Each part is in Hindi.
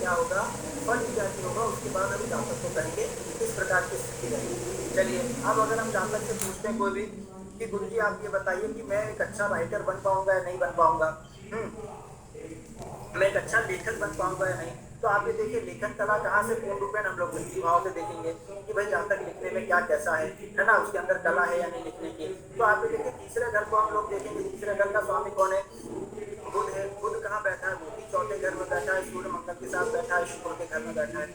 क्या होगा, फल इत्यादि होगा, उसके बाद अभी जातक को करेंगे किस प्रकार की स्थिति रहेगी। चलिए अब अगर हम जातक से पूछते हैं कोई भी कि गुरुजी आप ये बताइए कि मैं एक अच्छा राइटर बन पाऊंगा या नहीं बन पाऊंगा, मैं एक अच्छा लेखक बन पाऊंगा या नहीं, तो आप ये देखिए लेखन कला कहाँ से पूर्ण रूपेण हम लोग बुद्धि भाव से देखेंगे कि भाई जातक लिखने में क्या कैसा है ना, उसके अंदर कला है या नहीं लिखने की। तो आप ये देखिए तीसरे घर को हम लोग देखेंगे, तीसरे घर का स्वामी कौन है, बुध है। बुध कहाँ बैठा है, बुध ही चौथे घर में बैठा है, सूर्य मंगल के साथ बैठा है, शुक्र के घर में बैठा है,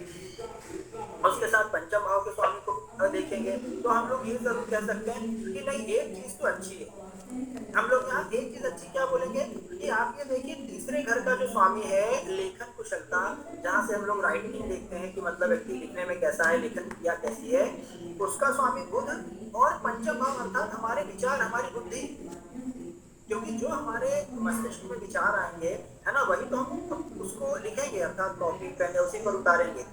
उसके साथ पंचम भाव के स्वामी को देखेंगे। तो हम लोग ये जरूर कह सकते हैं कि नहीं एक चीज तो अच्छी है, हम लोग यहाँ एक चीज अच्छी क्या बोलेंगे कि आप ये देखिए तीसरे घर का जो स्वामी है लेखन कुशलता, जहां से हम लोग राइटिंग देखते हैं कि मतलब व्यक्ति लिखने में कैसा है, लेखन क्रिया कैसी है, उसका स्वामी बुध और पंचम भाव अर्थात हमारे विचार, हमारी बुद्धि, क्योंकि जो हमारे मस्तिष्क में विचार आएंगे है ना, वही तो हम उसको लिखेंगे, अर्थात कॉपी पेन उसी पर उतारेंगे।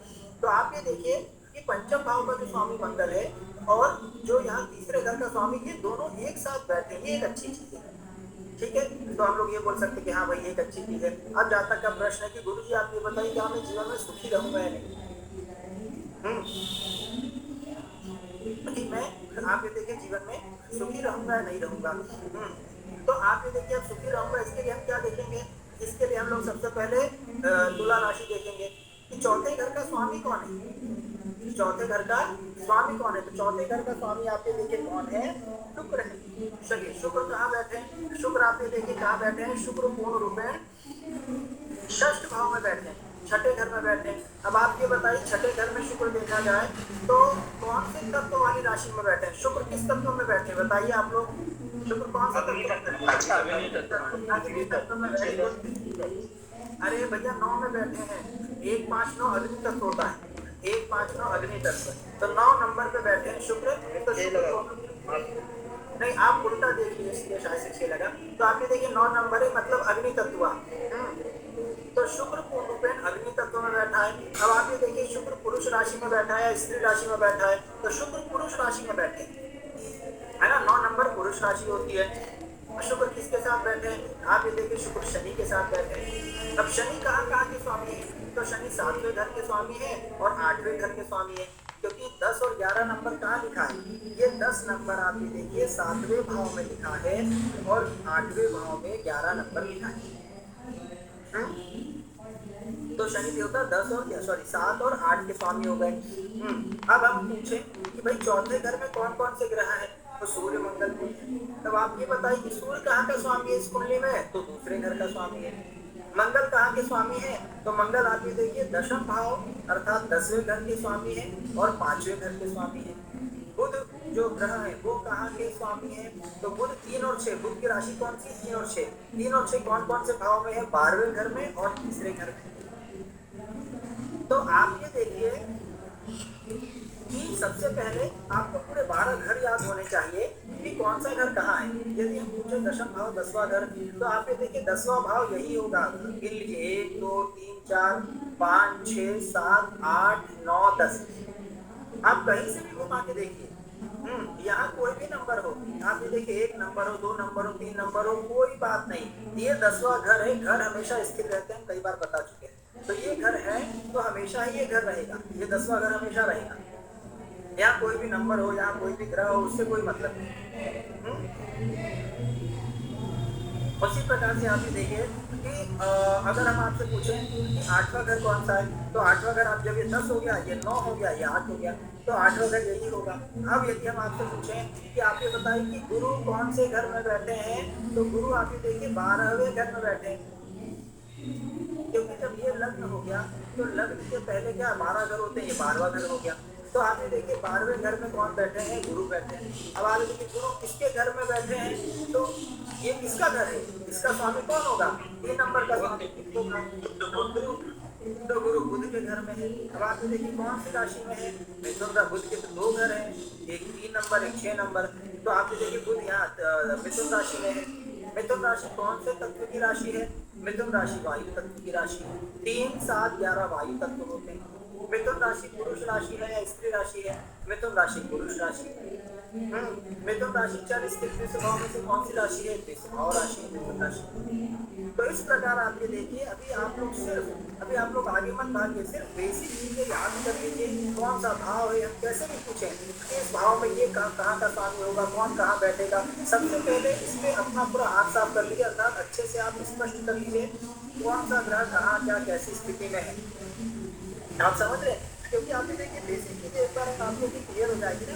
तो आप ये देखिए कि पंचम भाव का जो स्वामी मंगल है और जो यहाँ तीसरे घर का स्वामी, ये दोनों एक साथ बैठे, ये एक अच्छी चीज है। ठीक है, तो हम लोग ये बोल सकते हैं कि हाँ भाई एक अच्छी चीज है। अब जातक का प्रश्न है कि गुरुजी आप ये बताइए क्या मैं जीवन में सुखी रहूंगा या नहीं। कि मैं, आप ये देखिए जीवन में सुखी रहूंगा या नहीं रहूंगा। तो आप ये देखिए अब सुखी रहूंगा, इसके लिए हम क्या देखेंगे, इसके लिए हम लोग सबसे पहले तुला राशि देखेंगे कि चौथे घर का स्वामी कौन है, चौथे घर का स्वामी कौन है। तो चौथे घर का स्वामी आप ये देखिए कौन है, शुक्र है। चलिए शुक्र कहाँ बैठे हैं, शुक्र आप ये देखिए कहाँ बैठे हैं, शुक्र पूर्ण रूपेण षष्ठ भाव में बैठे हैं, छठे घर में बैठे हैं। अब आप ये बताइए छठे घर में शुक्र देखा जाए तो कौन से तत्व वाली राशि में बैठे हैं, शुक्र किस तत्व में बैठे हैं बताइए आप लोग, शुक्र कौन सा तत्व में बैठे। अरे भैया 9 में बैठे हैं, 1 5 9 अग्नि तत्व होता है, 1 5 9 अग्नि तत्व, तो 9 नंबर पे बैठे हैं शुक्र। तो शुक्र नहीं आप उल्टा देखिए, इसलिए शायद से 6 लगा। तो आप ये देखिए 9 नंबर है मतलब अग्नि तत्व, तो शुक्र पूर्ण रूपेण अग्नि तत्व में बैठा है। अब आप ये देखिए शुक्र पुरुष राशि में बैठा है, स्त्री राशि में बैठा है, तो शुक्र पुरुष राशि में बैठे है ना, 9 नंबर पुरुष राशि होती है। शुक्र किसके साथ बैठे हैं, आप ये देखिए शुक्र शनि के साथ बैठे हैं। अब शनि कहाँ कहाँ के स्वामी है, तो शनि 7वें घर के स्वामी है और 8वें घर के स्वामी है, क्योंकि 10 और 11 नंबर कहाँ लिखा है, ये 10 नंबर आप ये देखिए 7वें भाव में लिखा है और 8वें भाव में 11 नंबर लिखा है। तो शनि देवता 10 और 7 और 8 के स्वामी हो गए। अब हम पूछे कि भाई चौथे घर में कौन कौन से ग्रह हैं, तो सूर्य मंगल बुध है। तब आप ये बताइए कि सूर्य कहाँ का स्वामी है इस कुंडली में, तो दूसरे घर का स्वामी है। मंगल कहाँ के स्वामी है, तो मंगल आप ये देखिए दशम भाव अर्थात 10वें घर के स्वामी है और 5वें घर के स्वामी है। बुध जो ग्रह है वो कहाँ के स्वामी है, तो बुध 3 और 6, बुध की राशि कौन सी 3 और 6, 3 और 6 कौन कौन से भाव में है, 12वें घर में और तीसरे घर में। तो आप ये देखिए कि सबसे पहले आपको पूरे 12 घर याद होने चाहिए कि कौन सा घर कहाँ है। यदि हम पूछे दशम भाव 10वां घर, तो आप ये देखिए 10वां भाव यही होगा, गिन लीजिए 1 2 3 4 5 6 7 8 9 10, आप कहीं से भी घुमा के देखिए, यहाँ कोई भी नंबर हो, आप ये देखिए 1 नंबर हो 2 नंबर हो 3 नंबर हो, कोई बात नहीं, ये 10वां घर है, घर हमेशा स्थिर रहते हैं, कई बार बता चुके हैं। तो ये घर है तो हमेशा ही ये घर रहेगा, ये 10वां घर हमेशा रहेगा, यहाँ कोई भी नंबर हो, यहाँ कोई भी ग्रह हो, उससे कोई मतलब नहीं। उसी प्रकार से आप ये देखिए कि अगर हम आपसे पूछें कि 8वां घर कौन सा है, तो 8वां घर आप जब ये 10 हो गया, ये 9 हो गया, ये 8 हो गया, तो 8वां घर यही होगा। अब यदि हम आपसे पूछें कि आप ये बताइए कि गुरु कौन से घर में बैठे हैं, तो गुरु आप ये देखिए 12वें घर में बैठे हैं, क्योंकि जब ये लग्न हो गया तो लग्न के पहले क्या 12 घर होते हैं, ये 12वां घर हो गया। तो आप ये देखिए 12वें घर में कौन बैठे हैं, गुरु बैठे हैं। अब आप देखिए गुरु किसके घर में बैठे हैं, तो ये किसका घर है, इसका स्वामी कौन होगा, 3 नंबर का स्वामी होगा, तो गुरु बुध के घर में है। अब आप ये देखिए कौन सी राशि में है, मिथुन का, बुध के तो 2 घर हैं, एक 3 नंबर एक 6 नंबर, तो आप ये देखिए बुध यहाँ मिथुन राशि में है। मिथुन राशि कौन से तत्व की राशि है, मिथुन राशि वायु तत्व की राशि है, 3 7 11 वायु तत्व होते हैं। मिथुन राशि पुरुष राशि है या स्त्री राशि है, मिथुन राशि पुरुष राशि है। मिथुन राशि चर स्थिर वृषभ भाव में से कौन सी राशि है? वृषभ भाव राशि है मिथुन राशि। तो इस प्रकार आप ये देखिए, अभी आप लोग आगे मत भागिए, सिर्फ बेसिक चीजें याद कर लीजिए। कौन सा भाव है, हम कैसे भी पूछें कि इस भाव में ये कहाँ का स्वामी होगा, कौन कहाँ बैठेगा, सबसे पहले इस पे अपना पूरा हाथ साफ कर लीजिए, अर्थात अच्छे से आप स्पष्ट कर लीजिए कौन सा ग्रह कहाँ क्या कैसी स्थिति में है। आप समझ रहे हैं? क्योंकि आप ये देखिए बेसिक चीजें एक बार आप लोग की क्लियर हो जाएगी ना,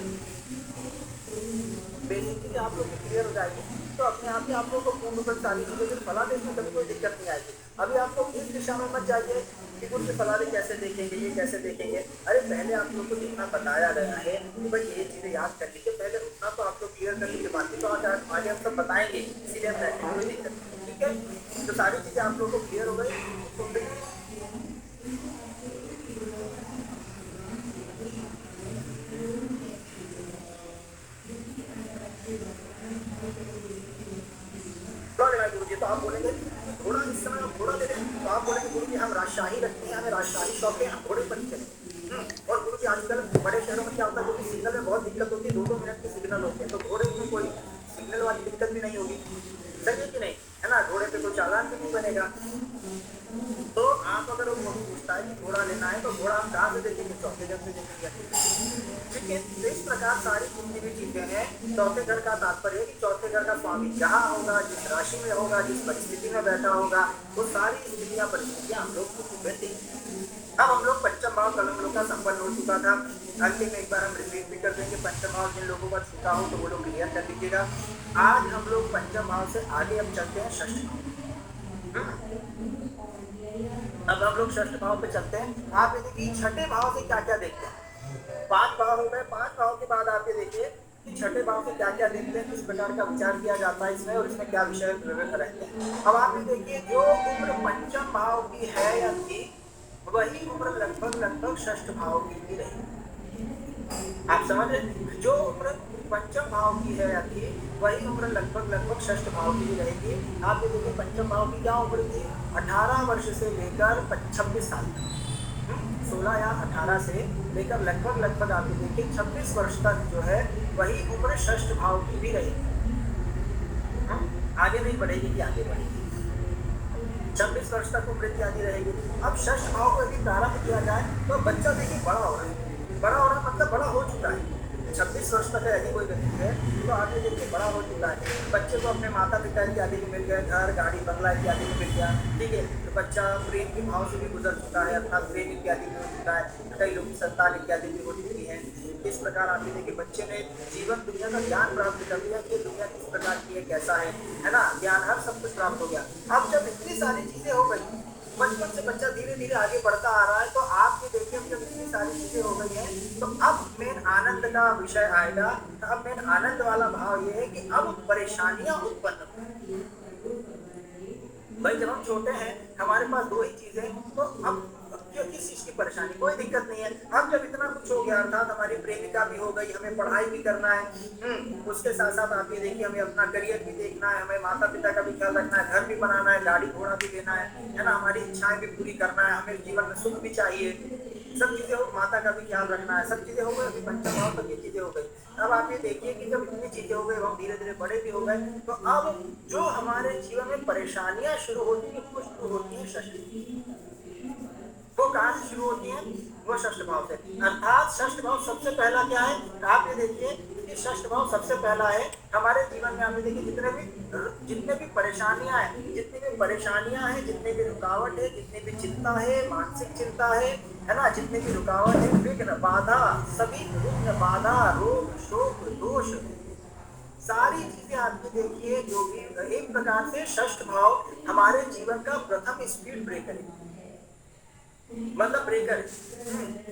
बेसिक चीजें आप लोग की क्लियर हो जाएगी तो अपने आप ही आप लोग को पूर्ण रूप से सारी चीजें फिर फलादेश में कभी कोई दिक्कत नहीं आएगी। अभी आप लोग इस दिशा में मत जाइए कि कुछ फलादे कैसे देखेंगे, ये कैसे देखेंगे। अरे पहले आप लोग को जितना बताया गया है कि भाई ये चीजें याद कर लीजिए, पहले उतना तो आप लोग क्लियर कर लीजिए, बाकी तो आगे हम सब बताएंगे, इसीलिए हम बैठे कोई दिक्कत नहीं, ठीक है। तो सारी चीजें आप लोग को क्लियर हो गई तो गुरु जी, तो आप बोलेंगे घोड़ा इस समय आप घोड़ा दे दें, तो आप बोलेंगे गुरु जी हम राजशाही रखते हैं, हमें राजशाही शौक है, हम घोड़े पर ही चले। और गुरु जी आजकल बड़े शहरों में क्या होता है, क्योंकि सिग्नल में बहुत दिक्कत होती है, 2-2 मिनट के सिग्नल होते हैं, तो घोड़े में कोई सिग्नल वाली दिक्कत भी नहीं होगी, सही है कि नहीं, है ना। घोड़े पे कोई चालान भी नहीं बनेगा। तो आप अगर वो पूछता है कि घोड़ा लेना है तो घोड़ा आप कहाँ से देखेंगे? चौथे घर से देखेंगे, ठीक है। तो इस प्रकार सारी जितनी भी चीजें हैं, चौथे घर का तात्पर्य है कि चौथे घर का स्वामी जहाँ होगा, जिस राशि में होगा, जिस परिस्थिति में बैठा होगा, वो सारी स्थितियां परिस्थितियां हम लोग को रहती हैं। अब हम लोग पंचम भाव कल हम लोग का संपन्न हो चुका था, अंतिम में एक बार हम रिपीट भी कर देंगे। पंचम भाव जिन लोगों का छूटा हो तो वो लोग क्लियर कर लीजिएगा। आज हम लोग पंचम भाव से आगे अब चलते हैं षष्ठ भाव। अब हम लोग षष्ठ भाव पे चलते हैं। आप ये देखिए छठे भाव से क्या क्या देखते हैं। 5 भाव हो गए, 5 भाव के बाद आप ये देखिए कि छठे भाव से क्या क्या देखते हैं, किस प्रकार का विचार किया जाता है इसमें और इसमें क्या विषय रहते हैं। अब आप ये देखिए जो उम्र पंचम भाव की है या थी, वही उम्र लगभग षष्ठ भाव की भी रही। आप समझ रहे, जो उम्र पंचम भाव की है या थी, वही उम्र लगभग षष्ठ भाव की भी रहेगी। आप ये देखिए पंचम भाव की क्या उम्र थी? 18 वर्ष से लेकर 26 साल तक, 16 या 18 से लेकर लगभग आप ये देखिए 26 वर्ष तक जो है वही उम्र षष्ठ भाव की भी रहेगी। आगे नहीं बढ़ेगी कि आगे बढ़ेगी, 26 वर्ष तक उम्र की आदि रहेगी। अब षष्ठ भाव को यदि प्रारंभ किया जाए तो बच्चा देखिए बड़ा हो रहा है, बड़ा हो रहा है मतलब बड़ा हो चुका है। 26 वर्ष तक यदि कोई व्यक्ति है तो आगे देखिए बड़ा हो चुका है, बच्चे को अपने माता पिता इत्यादि को मिल गए, घर गाड़ी बंगला इत्यादि को मिल गया, ठीक है। तो बच्चा प्रेम के भाव से भी गुजर चुका है, अर्थात प्रेम इत्यादि भी हो चुका है, कई लोग की संतान इत्यादि भी हो चुकी है। इस प्रकार आप देखिए बच्चे ने जीवन दुनिया का ज्ञान प्राप्त कर लिया कि दुनिया किस प्रकार की है, कैसा है ना, ज्ञान हर सब कुछ प्राप्त हो गया। अब जब इतनी सारी चीजें हो गई, बचपन से बच्चा धीरे धीरे आगे बढ़ता आ रहा है, तो आप ये देखिए जब इतनी सारी चीजें हो गई हैं तो अब मेन आनंद का विषय आएगा। अब मेन आनंद वाला भाव ये है कि अब परेशानियां उत्पन्न होंगी। भाई जब हम छोटे हैं हमारे पास 2 ही चीजें, तो अब क्यों किस चीज की परेशानी, कोई दिक्कत नहीं है। अब जब इतना कुछ हो गया, अर्थात हमारी प्रेमिका भी हो गई, हमें पढ़ाई भी करना है, उसके साथ साथ आप ये देखिए हमें अपना करियर भी देखना है, हमें माता पिता का भी ख्याल रखना है, घर भी बनाना है, गाड़ी घोड़ा भी लेना है ना, हमारी इच्छाएं भी पूरी करना है, हमें जीवन में सुख भी चाहिए, सब चीजें हो, माता का भी ख्याल रखना है, सब चीजें हो गई। अभी पंचम भाव तक ये चीजें हो गई। अब आप ये देखिए कि जब इतनी चीजें हो गई, हम धीरे धीरे बड़े भी हो गए, तो अब जो हमारे जीवन में परेशानियां शुरू होती है वो शुरू होती है षष्ठ। वो कहाँ से शुरू होती है? वो षष्ठ भाव से। अर्थात षष्ठ भाव सबसे पहला क्या है? आप ये देखिए कि षष्ठ भाव सबसे पहला है हमारे जीवन में। आप ये देखिए जितने भी परेशानियां हैं, जितने भी रुकावट है, जितनी भी चिंता है, मानसिक चिंता है ना, जितने भी रुकावट है, विघ्न बाधा, सभी विघ्न बाधा, रोग शोक दोष, सारी चीजें आप ये देखिए जो भी एक प्रकार से षष्ठ भाव हमारे जीवन का प्रथम स्पीड ब्रेकर है, मतलब ब्रेकर है।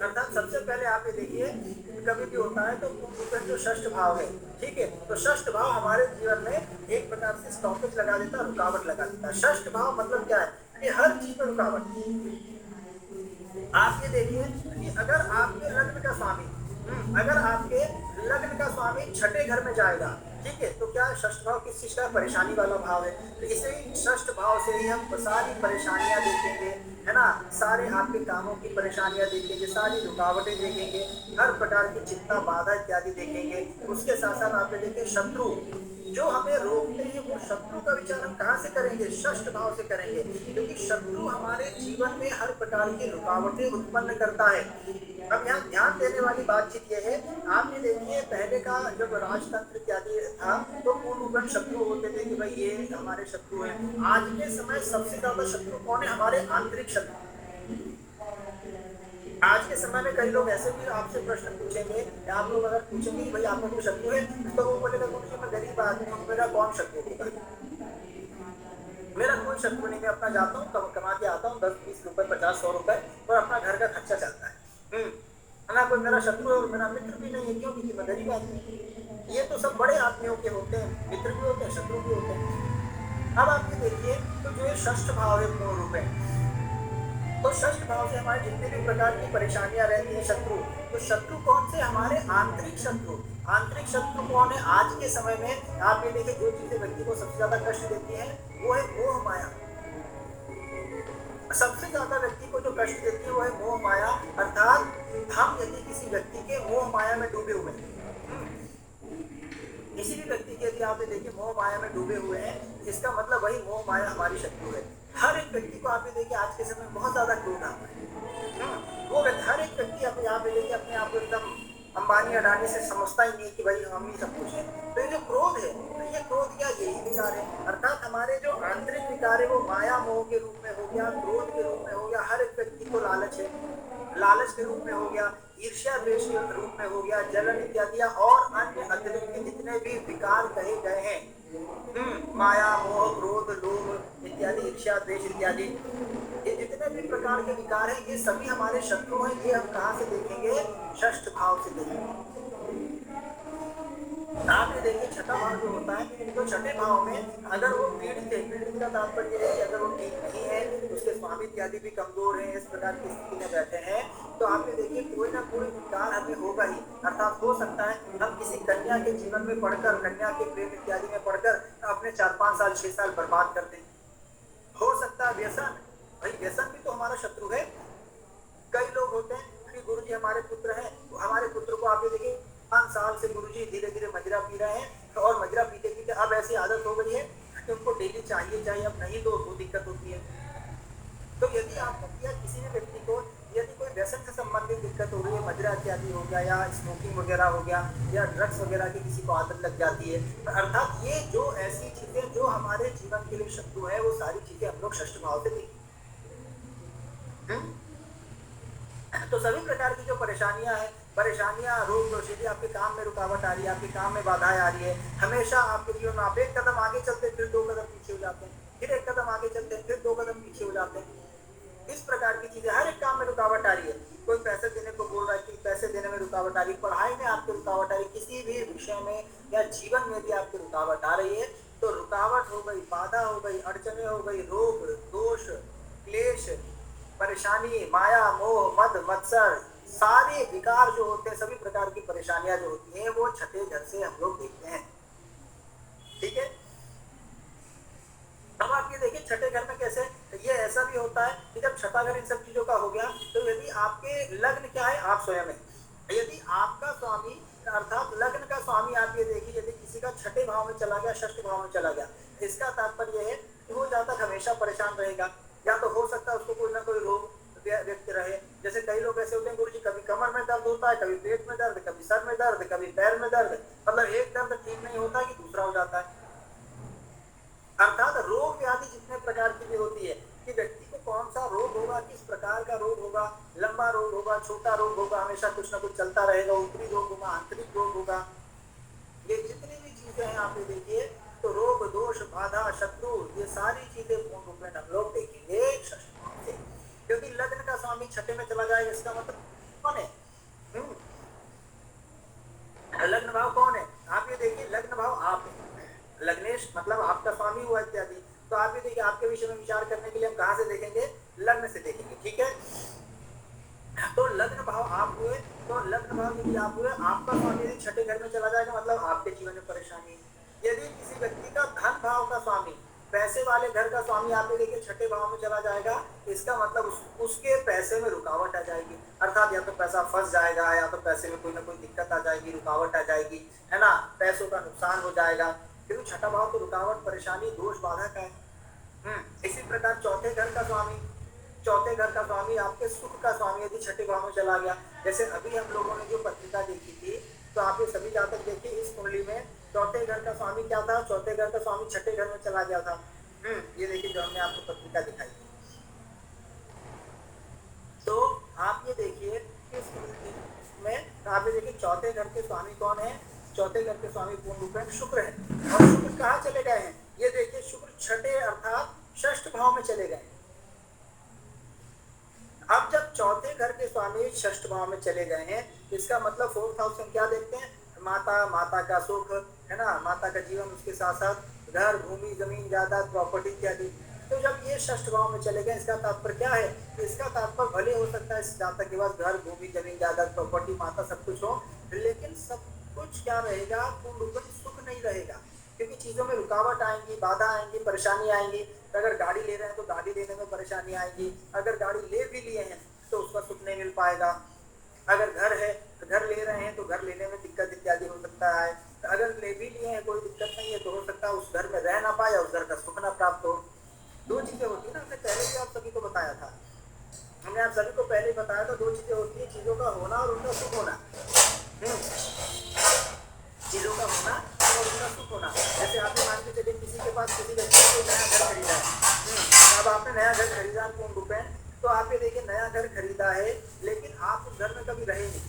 अर्थात सबसे पहले आप ये देखिए कभी भी होता है तो जो षष्ठ भाव है, ठीक है, तो षष्ठ भाव हमारे जीवन में एक प्रकार से स्टॉपेज लगा देता है, रुकावट लगा देता है। षष्ठ भाव मतलब क्या है कि हर चीज में रुकावट। आप ये देखिए कि अगर आपके लग्न का स्वामी छठे घर में जाएगा ठीक है, तो क्या है, षष्ठ भाव किस चीज का है? परेशानी वाला भाव है। तो इसे षष्ठ भाव से ही हम सारी परेशानियां देखेंगे, है ना, सारे आपके कामों की परेशानियां देखेंगे, सारी रुकावटें देखेंगे, हर प्रकार की चिंता बाधा इत्यादि देखेंगे। उसके साथ साथ आप देखेंगे शत्रु जो हमें रोकते हैं, वो शत्रु का विचार हम कहाँ से करेंगे? षष्ठ भाव से करेंगे, क्योंकि शत्रु हमारे जीवन में हर प्रकार की रुकावटें उत्पन्न करता है। अब यहाँ ध्यान देने वाली बातचीत यह है, आपने देखिए पहले का जब राजतंत्र इत्यादि था, तो पूर्वगण शत्रु होते थे कि भाई ये हमारे शत्रु हैं। आज के समय सबसे ज्यादा शत्रु कौन है? हमारे आंतरिक शत्रु। आज के समय में कई लोग ऐसे भी आपसे प्रश्न पूछेंगे, या आप लोग अगर पूछेंगे कि भाई आपका कोई शत्रु है, तो वो बोलेगा मुझे, मैं गरीब आदमी हूँ, मेरा कौन शत्रु होगा? मेरा कोई शत्रु नहीं, मैं अपना जाता हूँ, कमा के आता हूँ 10-20 रुपए, 50-100 रुपए, और अपना घर का खर्चा चलता है। है ना, कोई मेरा शत्रु है और मेरा मित्र भी नहीं है, क्यों? क्योंकि मैं गरीब आदमी हूँ। ये तो सब बड़े आदमियों के होते हैं, मित्र भी होते हैं, शत्रु भी होते हैं। अब आप ये देखिए, तो जो ये षष्ठ भाव है पूर्ण रूप है, तो षष्ठ भाव से हमारे जितने भी प्रकार की परेशानियां रहती है, शत्रु, तो शत्रु कौन से? हमारे आंतरिक शत्रु। आंतरिक शत्रु कौन है? आज के समय में आप ये देखिए, जो चीजें व्यक्ति को सबसे ज्यादा कष्ट देती है, वो है मोह माया। सबसे ज्यादा व्यक्ति को जो कष्ट देती है वो है मोह माया, अर्थात हम यदि किसी व्यक्ति के मोह माया में डूबे हुए हैं, किसी भी व्यक्ति के यदि आप देखिए मोह माया में डूबे हुए हैं, इसका मतलब वही मोह माया हमारी शत्रु है। हर एक व्यक्ति को आप देखिए आज के समय में बहुत ज्यादा क्रोध आता है। वो हर एक व्यक्ति आप यहाँ पे देखिए अपने आप को एकदम अंबानी अडानी से समझता ही नहीं कि भाई हम ही सब कुछ है। तो ये जो क्रोध है, तो ये क्रोध क्या? यही विकार है, अर्थात हमारे जो आंतरिक विकार है वो माया मोह के रूप में हो गया, क्रोध के रूप में हो गया। हर एक व्यक्ति को लालच है, लालच के रूप में हो गया, ईर्ष्या द्वेष के रूप में हो गया, जलन इत्यादि और अन्य अतिरिक्त जितने भी विकार कहे गए हैं, माया मोह क्रोध लोभ इत्यादि, ईर्ष्या द्वेष इत्यादि, ये जितने भी प्रकार के विकार हैं, ये सभी हमारे शत्रु हैं। ये हम कहाँ से देखेंगे? षष्ठ भाव से देखेंगे। आप ये देखिए छठा भाव जो होता है, तो छठे भाव में अगर वो पीड़ित है, पीड़ित का तात्पर्य है कि अगर वो ठीक नहीं है, उसके स्वामी इत्यादि भी कमजोर है, इस प्रकार की स्थिति में बैठे हैं, तो आप ये देखिए कोई ना कोई विकार हमें होगा ही। अर्थात हो सकता है हम किसी कन्या के जीवन में पढ़कर, कन्या के प्रेम इत्यादि में पढ़कर अपने 4-5 साल 6 साल बर्बाद कर दें। हो सकता है व्यसन, भाई व्यसन भी तो हमारा शत्रु है। कई लोग होते हैं कि गुरु जी हमारे पुत्र हैं, हमारे पुत्र को आप ये देखिए 5 साल से गुरु जी धीरे धीरे मदिरा पी रहे हैं, तो और मदिरा पीते पीते अब ऐसी आदत हो गई है कि उनको डेली चाहिए चाहिए, अब नहीं तो वो दिक्कत होती है। तो यदि आपको या किसी भी व्यक्ति को यदि कोई व्यसन से संबंधित दिक्कत हो गई है, मदिरा इत्यादि हो गया या स्मोकिंग वगैरह हो गया या ड्रग्स वगैरह की किसी को आदत लग जाती है, तो अर्थात ये जो ऐसी चीजें जो हमारे जीवन के लिए शत्रु है, वो सारी चीजें हम लोग षष्ठ भाव से देखें। तो सभी प्रकार की जो परेशानियां हैं, परेशानियां रोग दोष, यदि आपके काम में रुकावट आ रही है, आपके काम में बाधाएं आ रही है, हमेशा आपके जीवन में आप एक कदम आगे चलते हैं, फिर 2 कदम पीछे हो जाते हैं, फिर 1 कदम आगे चलते हैं, फिर 2 कदम पीछे हो जाते हैं। इस प्रकार की चीजें, हर एक काम में रुकावट आ रही है। कोई पैसे देने को बोल रहा है कि पैसे देने में रुकावट आ रही है, पढ़ाई में आपकी रुकावट आ रही है, किसी भी विषय में या जीवन में भी आपकी रुकावट आ रही है, तो रुकावट हो गई, बाधा हो गई, अड़चने हो गई, रोग दोष क्लेश परेशानी, माया मोह मद मत्सर, सारे विकार जो होते हैं, सभी प्रकार की परेशानियां जो होती हैं, वो छठे घर से हम लोग देखते हैं। ठीक है, अब आप ये देखिए छठे घर में कैसे, ये ऐसा भी होता है कि जब छठा घर इन सब चीजों का हो गया, तो यदि आपके लग्न क्या है, आप स्वयं है, यदि आपका स्वामी अर्थात लग्न का स्वामी आप ये देखिए यदि किसी का छठे भाव में चला गया, षष्ठ भाव में चला गया, इसका तात्पर्य है कि वो जहाँ तक हमेशा परेशान रहेगा, या तो हो सकता है उसको कोई ना कोई रोग व्यक्त रहे। जैसे कई लोग ऐसे होते हैं गुरु जी, कभी कमर में दर्द होता है, कभी पेट में दर्द, कभी सर में दर्द, कभी पैर में दर्द, मतलब एक दर्द ठीक नहीं होता कि दूसरा हो जाता है। अर्थात रोग व्याधि जितने प्रकार की भी होती है कि व्यक्ति को कौन सा रोग होगा, किस प्रकार का रोग होगा, लंबा रोग होगा, छोटा रोग होगा, हमेशा कुछ ना कुछ चलता रहेगा, ऊपरी रोग होगा, आंतरिक रोग होगा, ये जितनी भी चीजें हैं आप देखिए, तो रोग दोष बाधा शत्रु, ये सारी चीजें पूर्ण रूप में हम लोग देखेंगे षष्ठ भाव से, क्योंकि लग्न का स्वामी छठे में चला जाएगा, इसका मतलब कौन है? लग्न भाव कौन है? आप ये देखिए लग्न भाव आप है, लग्नेश मतलब आपका स्वामी हुआ इत्यादि। तो आप ये देखिए आपके विषय में विचार करने के लिए हम कहाँ से देखेंगे? लग्न से देखेंगे। ठीक है, तो लग्न भाव आप हुए, तो लग्न भाव यदि आप हुए, आपका स्वामी यदि छठे घर में चला जाएगा, मतलब आपके जीवन में परेशानी, यदि किसी व्यक्ति का धन भाव का स्वामी, पैसे वाले घर का स्वामी आप देखिए छठे भाव में चला जाएगा, इसका मतलब उसके पैसे में रुकावट आ जाएगी, अर्थात या तो पैसा फंस जाएगा या तो पैसे में कोई ना कोई दिक्कत आ जाएगी, रुकावट आ जाएगी, है ना, पैसों का नुकसान हो जाएगा, क्योंकि छठा भाव तो रुकावट, परेशानी, दोष, बाधा का है। इसी प्रकार चौथे घर का स्वामी आपके सुख का स्वामी यदि छठे भाव में चला गया, जैसे अभी हम लोगों ने जो पत्रिका देखी थी, तो आप ये सभी जातक देखिए इस कुंडली में चौथे घर का स्वामी क्या था, चौथे घर का स्वामी छठे घर में चला गया था। ये देखिए जो हमने आपको पत्रिका दिखाई थी। तो आप ये देखिए इस कुंडली में आप ये देखिए चौथे घर के स्वामी कौन है, चौथे घर के स्वामी पूर्ण रूप में शुक्र है, और शुक्र कहाँ चले गए हैं, ये देखिए शुक्र छठे अर्थात षष्ठ भाव में चले गए। अब जब चौथे घर के स्वामी षष्ठ भाव में चले गए हैं, इसका मतलब फोर्थ हाउस में क्या देखते हैं, माता का सुख, है ना, माता का जीवन, उसके साथ साथ घर, भूमि, जमीन, जायदाद, प्रॉपर्टी इत्यादि। तो जब ये षष्ठ भाव में चले गए, इसका तात्पर्य क्या है, इसका तात्पर्य भले हो सकता है जातक के पास घर, भूमि, जमीन, जायदाद, प्रॉपर्टी, माता सब कुछ हो, लेकिन सब कुछ क्या रहेगा, पूर्ण रूप में सुख नहीं रहेगा, क्योंकि चीजों में रुकावट आएंगी, बाधा आएंगी, परेशानी आएंगी। अगर गाड़ी ले रहे हैं तो गाड़ी लेने में परेशानी आएगी, अगर गाड़ी ले भी लिए हैं तो उसका सुख नहीं मिल पाएगा, अगर घर है तो घर ले रहे हैं तो घर लेने में दिक्कत इत्यादि हो सकता है, अगर ले भी लिए हैं कोई दिक्कत नहीं है तो हो सकता है उस घर में रह ना पाए, उस घर का सुख ना प्राप्त हो। दो चीजें होती है ना, हमने पहले भी आप सभी को बताया था, हमने आप सभी को पहले बताया था, दो चीजें होती है, चीजों का होना और उनका सुख होना। चीजों का होना और उनका सुख होना। जैसे आपने मान के चलिए किसी के पास, किसी व्यक्ति को नया घर खरीदा है, अब आपने नया घर खरीदा पूर्ण रूप में, तो आप ये देखिए नया घर खरीदा है, लेकिन आप उस घर में कभी रहे नहीं,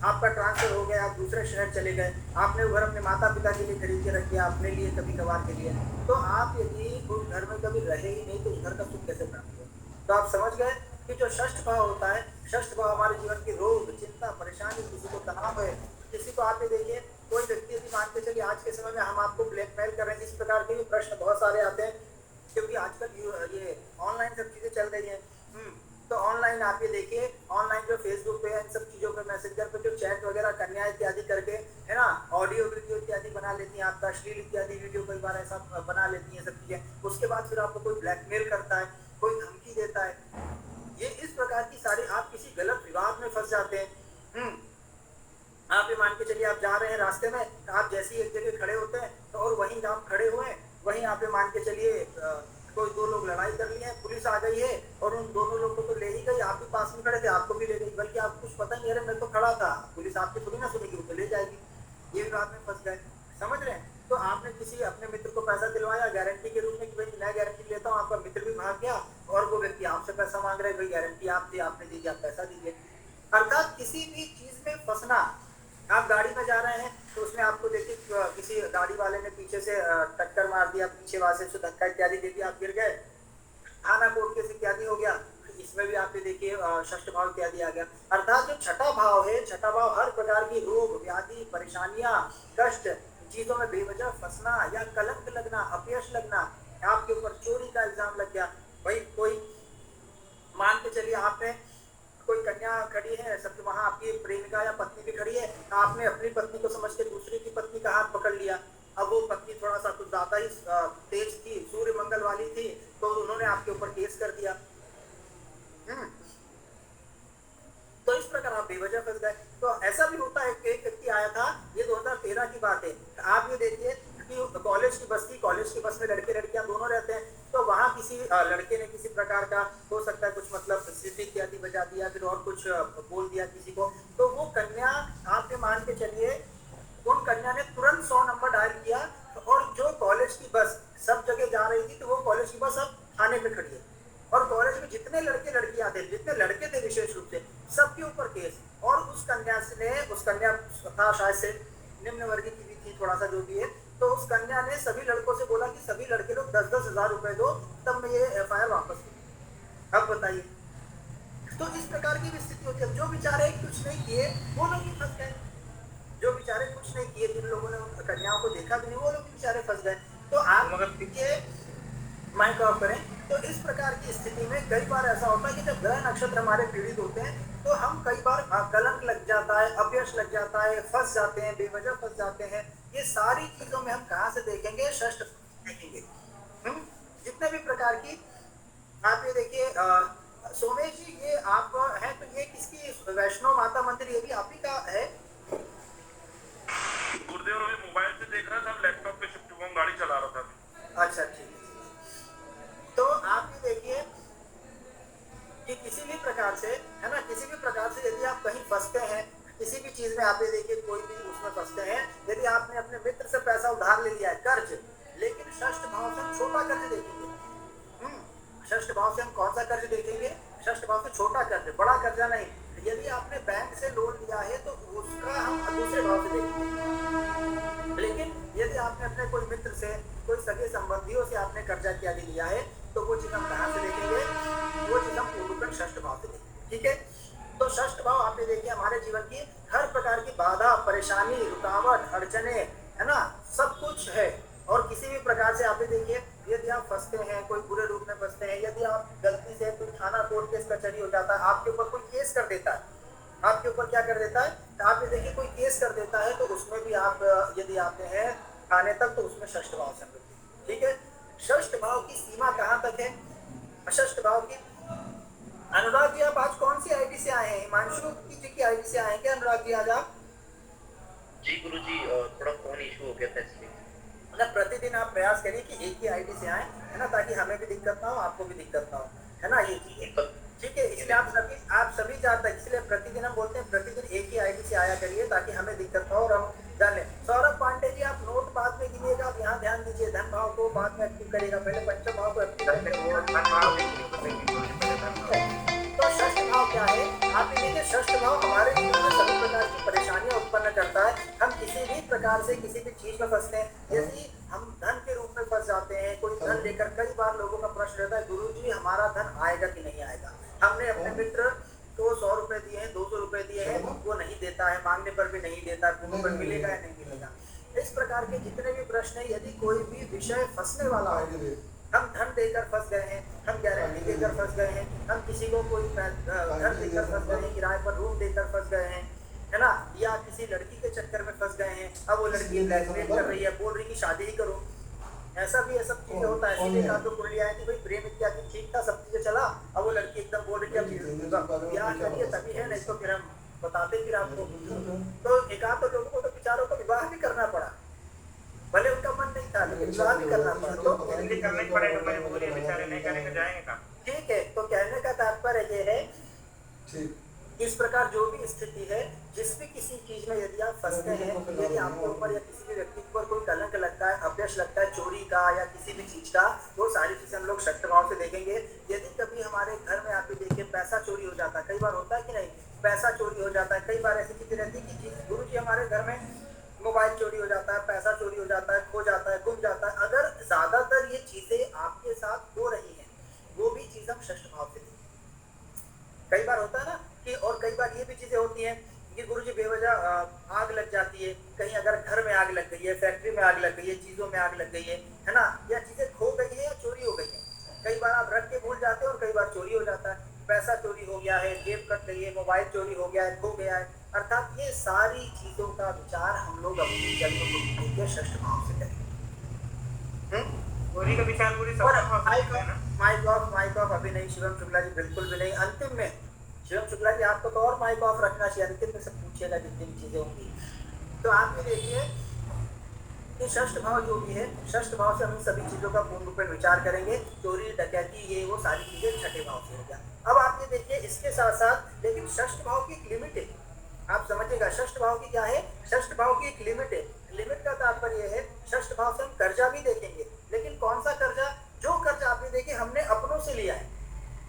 आपका ट्रांसफर हो गया, आप दूसरे शहर चले गए, आपने वो घर अपने माता पिता के लिए खरीद के रख दिया, अपने लिए कभी कभार के लिए, तो आप यदि उस घर में कभी रहे ही नहीं तो उस घर का सुख कैसे प्राप्त हो। तो आप समझ गए कि जो षष्ठ भाव होता है, षष्ठ भाव हमारे जीवन की रोग, चिंता, परेशानी, किसी को तनाव है, किसी को आप ये देखिए कोई व्यक्ति यदि मान के चलिए आज के समय में हम आपको ब्लैकमेल कर रहे हैं, इस प्रकार के भी प्रश्न बहुत सारे आते हैं, क्योंकि आजकल ये ऑनलाइन सब चीजें चल रही हैं। तो ऑनलाइन आप ये देखिए, ऑनलाइन जो फेसबुक पे इन सब चीजों पे, मैसेंजर पे जो चैट वगैरह कन्या इत्यादि करके, है ना, ऑडियो वीडियो इत्यादि बना लेती हैं, आपका अश्लील इत्यादि वीडियो कई बार ऐसा बना लेती हैं सब चीजें, उसके बाद फिर आपको कोई ब्लैकमेल करता है, कोई धमकी देता है, ये इस प्रकार की सारी, आप किसी गलत विवाद में फंस जाते हैं। आप ये मान के चलिए आप जा रहे हैं रास्ते में, आप जैसे ही एक जगह खड़े होते हैं तो और वहीं आप खड़े हुए हैं, वहीं आप ये मान के चलिए कोई दो लोग लड़ाई कर लिए हैं, पुलिस आ गई है और उन दोनों लोगों को तो ले ही गई, आप भी पास में खड़े थे आपको भी ले गई, बल्कि आपको कुछ पता नहीं, अरे मैं तो खड़ा था, पुलिस आपकी थोड़ी ना सुनेगी, वो तो ले जाएगी, ये विवाद में फंस गए। समझ रहे हैं। तो आपने किसी अपने मित्र को पैसा दिलवाया गारंटी के रूप में कि भाई मैं गारंटी लेता हूँ, आपका मित्र भी भाग गया और वो व्यक्ति आपसे पैसा मांग रहे, भाई गारंटी आप दी, आपने दी, आप पैसा दीजिए। अर्थात किसी भी चीज में फंसना। आप गाड़ी में जा रहे हैं तो उसमें आपको देखिए किसी गाड़ी वाले ने पीछे से टक्कर मार दिया, पीछे वाले से धक्का इत्यादि दे दिया, आप गिर गए, थाना कोर्ट केस इत्यादि हो गया, इसमें भी आप ये देखिए षष्ठ भाव इत्यादि आ गया। अर्थात जो छठा भाव है, छठा भाव हर प्रकार की रोग, व्याधि, परेशानियां, कष्ट, चीजों में बेवजह फंसना या कलंक लगना, अपयश लगना, आपके ऊपर चोरी का इल्जाम लग गया, भाई कोई मान के चलिए आपने कोई कन्या खड़ी है, सब वहां आपकी प्रेमिका या पत्नी भी खड़ी है, आपने अपनी पत्नी को समझ के दूसरी की पत्नी का हाथ पकड़ लिया, अब वो पत्नी थोड़ा सा कुछ ज्यादा ही तेज थी, सूर्य मंगल वाली थी, तो उन्होंने आपके ऊपर केस कर दिया। तो इस प्रकार आप बेवजह फंस गए। तो ऐसा भी होता है कि एक व्यक्ति आया था, ये 2013 की बात है, आप ये देखिए कि कॉलेज की बस थी, कॉलेज की बस में लड़के लड़कियां दोनों रहते हैं, तो वहां किसी लड़के ने किसी प्रकार का हो सकता है कुछ मतलब सीटी इत्यादि बजा दिया, फिर और कुछ बोल दिया किसी को, तो वो कन्या आप ये मान के चलिए उन कन्या ने तुरंत 100 नंबर डायल किया, और जो कॉलेज की बस सब जगह जा रही थी, तो वो कॉलेज की बस अब थाने पे खड़ी है, और कॉलेज में जितने लड़के लड़कियां थे, जितने लड़के थे विशेष रूप से, सबके ऊपर केस। और उस कन्या था शायद से निम्न वर्गीय की भी थी, थोड़ा सा जो भी है, तो उस कन्या ने सभी लड़कों से बोला कि सभी लड़के लोग 10-10 हजार रुपए दो, तब मैं ये FIR वापस दूंगी। अब बताइए, तो इस प्रकार की भी स्थिति होती है। जो बेचारे कुछ नहीं किए वो लोग भी फंस गए, जो बेचारे कुछ नहीं किए, जिन लोगों ने कन्याओं को देखा भी नहीं, वो लोग भी बेचारे फंस गए। तो आप मगर माइंड ऑफ करें, तो इस प्रकार की स्थिति में कई बार ऐसा होता है कि जब ग्रह नक्षत्र हमारे पीड़ित होते हैं, तो हम कई बार कलंक लग जाता है, अपयश लग जाता है, फंस जाते हैं, बेवजह फंस जाते हैं, ये सारी चीजों में हम कहाँ से देखेंगे? षष्ठ देखेंगे। जितने भी प्रकार की आप ये देखिए सोमेश जी, ये आप हैं तो ये किसकी? वैष्णो माता मंदिर, ये भी आप ही का है? गुरुदेव अभी मोबाइल से देख रहा था, लैपटॉप पे शिफ्ट हुआ, गाड़ी चला रहा था। अच्छा ठीक है। तो आप ये देखिए कि किसी भी प्रकार से, है ना, किसी भी प्रकार से यदि आप कहीं फंसते हैं, किसी भी चीज में आप ये देखिए कोई भी उसमें फंसते हैं, यदि आपने अपने मित्र से पैसा उधार ले लिया है, कर्ज, लेकिन षष्ठ भाव से हम छोटा कर्ज देखेंगे। षष्ठ भाव से हम कौन सा कर्ज देखेंगे? षष्ठ भाव से छोटा कर्ज, बड़ा कर्जा नहीं। यदि आपने बैंक से लोन लिया है तो उसका हम दूसरे भाव से देखेंगे। लेकिन यदि आपने अपने कोई मित्र से, कोई सगे संबंधियों से आपने कर्जा क्या लिया है, तो वो चीज हम कहाँ से देखेंगे? वो चीज हम पूर्वक षष्ठ भाव से देखेंगे। ठीक है, तो षष्ठ भाव आप ये देखिए हमारे जीवन की हर प्रकार की बाधा, परेशानी, रुकावट, अड़चने, है ना, सब कुछ है। और किसी भी प्रकार से आप ये देखिए यदि आप फंसते हैं, कोई बुरे रूप में फंसते हैं, यदि आप गलती से कोई थाना कोर्ट केस कचहरी हो जाता है, आपके ऊपर कोई केस कर देता है, आपके ऊपर क्या कर देता है? तो आप ये देखिए कोई केस कर देता है, तो उसमें भी आप यदि आते हैं थाने तक, तो उसमें षष्ठ भाव से हम लोग देखेंगे। ठीक है, षष्ठ भाव की सीमा कहाँ तक है? षष्ठ भाव की, अनुराग जी आप आज कौन सी आईडी से आए हैं? हिमांशु जी की आईडी से आए हैं क्या अनुराग जी आज आप? जी गुरुजी, थोड़ा फोन इशू हो गया था इसलिए। मतलब प्रतिदिन आप प्रयास करिए कि एक ही आईडी से आए, है ना, ताकि हमें भी दिक्कत ना हो, आपको भी दिक्कत ना हो, है ना, ये चीज। ठीक है, इसलिए आप सभी जाते हैं, इसलिए प्रतिदिन हम बोलते हैं प्रतिदिन एक ही आईडी से आया करिए, ताकि हमें दिक्कत ना हो और हम जान लें। सौरभ पांडे जी आप नोट बाद में गिनिएगा, आप यहाँ ध्यान दीजिए, धन भाव को बाद में एक्टिव करेगा, पहले पंचम भाव को एक्टिव करेगा। तो षष्ठ भाव क्या है? आप ये देखिए, षष्ठ भाव हमारे जीवन में सभी प्रकार की परेशानियां उत्पन्न करता है। हम किसी भी प्रकार से किसी भी चीज में फंसते हैं, यदि हम धन के रूप में फंस जाते हैं, कोई धन लेकर, कई बार लोगों का प्रश्न रहता है, गुरुजी हमारा धन आएगा कि नहीं आएगा? हमने अपने मित्र को 100 रुपए दिए हैं, 200 रुपए दिए हैं, वो नहीं देता है, मांगने पर भी नहीं देता, पुण्य पर मिलेगा या नहीं मिलेगा? इस प्रकार के जितने भी प्रश्न है, यदि कोई भी विषय फंसने वाला है, हम धन देकर फंस गए हैं, हम गारंटी देकर फंस गए हैं, हम किसी को कोई घर देकर फंस गए हैं, किराए पर रूम देकर फंस गए हैं, है ना, या किसी लड़की के चक्कर में फंस गए हैं, अब वो लड़की ब्लैकमेल कर रही है, बोल रही है कि शादी ही करो, ऐसा भी सब चीजें होता है। सीधे का तो बोल लिया है कि भाई प्रेम इत्यादि ठीक था, सब चीजें चला, अब वो लड़की एकदम बोल रही है ब्याह करिए तभी है, नहीं तो फिर हम बताते फिर आपको। तो एक आध तो लोगों को तो बेचारों को विवाह भी करना पड़ा, भले उनका मन नहीं था, लेकिन विवाह भी करना पड़ा, तो करना ही पड़ेगा, मजबूरी है, बेचारे नहीं करेंगे जाएंगे कहाँ? ठीक है। तो कहने का तात्पर्य ये है, इस प्रकार जो भी स्थिति है, जिस भी किसी चीज में यदि आप फंसते हैं, यदि आपके ऊपर या किसी भी व्यक्ति के ऊपर कोई कलंक लगता है, अपयश लगता है, चोरी का या किसी भी चीज का, वो सारी चीजें हम लोग षष्ठ भाव से देखेंगे। यदि कभी हमारे घर में आप देखिए पैसा चोरी हो जाता है, कई बार होता है कि नहीं, पैसा चोरी हो जाता है, कई बार ऐसी चीजें रहती है कि गुरु जी हमारे घर में मोबाइल चोरी हो जाता है, पैसा चोरी हो जाता है, खो जाता है, गुम जाता है, अगर ज्यादातर ये चीजें आपके साथ हो रही हैं, वो भी चीज हम षष्ठ भाव से देखेंगे। कई बार होता है ना कि, और कई बार ये भी चीजें होती हैं कि गुरुजी बेवजह आग लग जाती है, कहीं अगर घर में आग लग गई है, फैक्ट्री में आग लग गई है, चीजों में आग लग गई है ना, या चीजें खो गई है या चोरी हो गई है, कई बार आप रख के भूल जाते हैं और कई बार चोरी हो जाता है, पैसा चोरी हो गया है, जेब कट गई है, मोबाइल चोरी हो गया है, खो गया है, अर्थात ये सारी चीजों का विचार हम लोग अपनी जन्म कुंडली के षष्ठ भाव से करेंगे। चोरी का विचार पूरी माइक ऑफ अभी नहीं शिवम शुक्ला जी, बिल्कुल भी नहीं। अंतिम में शिवम शुक्ला जी आपको तो और माइक ऑफ रखना चाहिए, अंतिम में सब पूछिएगा जितनी भी चीजें होंगी। तो आप ये देखिए कि षष्ठ भाव जो भी है, षष्ठ भाव से हम इन सभी चीजों का पूर्ण रूप में विचार करेंगे। चोरी, डकैती, ये वो सारी चीजें छठे भाव से हो गया। अब आप ये देखिए इसके साथ साथ, लेकिन षष्ठ भाव की एक लिमिट है, आप समझिएगा षष्ठ भाव की क्या है? षष्ठ भाव की एक लिमिट है। लिमिट का तात्पर्य है, षष्ठ भाव से हम कर्जा भी देखेंगे, लेकिन कौन सा कर्जा? जो कर्जा आपने देखिए हमने अपनों से लिया है,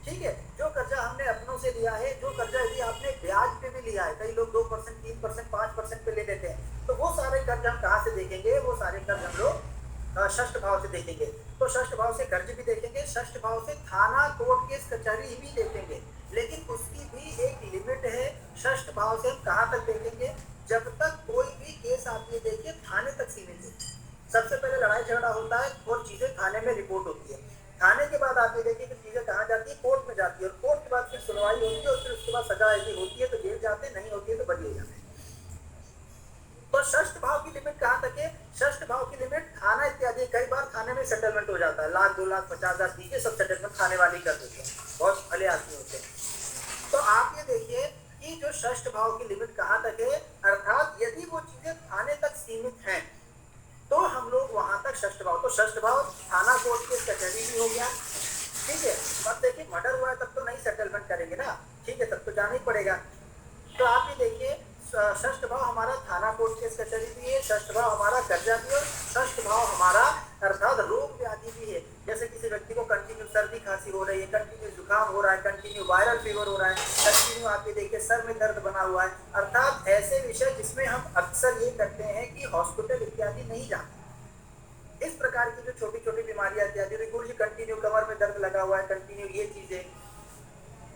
ठीक है, जो कर्जा हमने अपनों से लिया है, जो कर्जा यदि आपने ब्याज पे भी लिया है, कई लोग 2%, 3%, 5% पे ले लेते हैं, तो वो सारे कर्ज हम कहाँ से देखेंगे? वो सारे कर्ज हम लोग षष्ठ भाव से देखेंगे। तो षष्ठ भाव से कर्ज भी देखेंगे, षष्ठ भाव से थाना कोर्ट केस कचहरी भी देखेंगे, लेकिन उसकी भी एक लिमिट है। षष्ठ भाव से हम कहाँ तक देखेंगे? जब तक कोई भी केस आप ये देखिए थाने तक सीमित है। सबसे पहले लड़ाई झगड़ा होता है और चीजें थाने में रिपोर्ट होती है, थाने के बाद आप ये देखिए कि चीजें कहाँ जाती है? कोर्ट में जाती है, और कोर्ट के बाद फिर सुनवाई होती है, और फिर उसके बाद सजा यदि होती है तो जेल जाते हैं, नहीं होती है तो बरी हो जाते हैं। तो षष्ठ भाव की लिमिट कहाँ तक है? भाव की लिमिट खाना इत्यादि, कई बार खाने में सेटलमेंट हो जाता है, लाख 2 लाख 50,000 दीजिए, सब सेटलमेंट खाने वाली कर देते हैं, बहुत भले आदमी होते हैं। तो आप ये देखिए कि जो षष्ठ भाव की लिमिट कहाँ तक है, अर्थात यदि वो चीजें खाने तक सीमित हैं तो हम लोग वहां तक षष्ठ भाव, तो षष्ठ भाव थाना कोर्ट के कचहरी भी हो गया, ठीक है। अब देखिए मर्डर हुआ है तब तो नहीं सेटलमेंट करेंगे ना, ठीक है, तब तो जाना ही पड़ेगा। तो आप ये देखिए षष्ठ भाव हमारा थाना कोर्ट केस कचहरी भी है, षष्ठ भाव हमारा कर्जा भी है, षष्ठ भाव हमारा अर्थात रोग व्याधि भी है। जैसे किसी व्यक्ति को कंटिन्यू सर्दी खांसी हो रही है, कंटिन्यू जुकाम हो रहा है, कंटिन्यू वायरल फीवर हो रहा है, कंटिन्यू आप ये देखिए सर में दर्द बना हुआ है, अर्थात ऐसे विषय जिसमें हम अक्सर ये करते हैं कि हॉस्पिटल इत्यादि नहीं जाते। इस प्रकार की जो छोटी छोटी बीमारियां इत्यादि, गुरुजी कंटिन्यू कमर में दर्द लगा हुआ है, कंटिन्यू ये चीजें,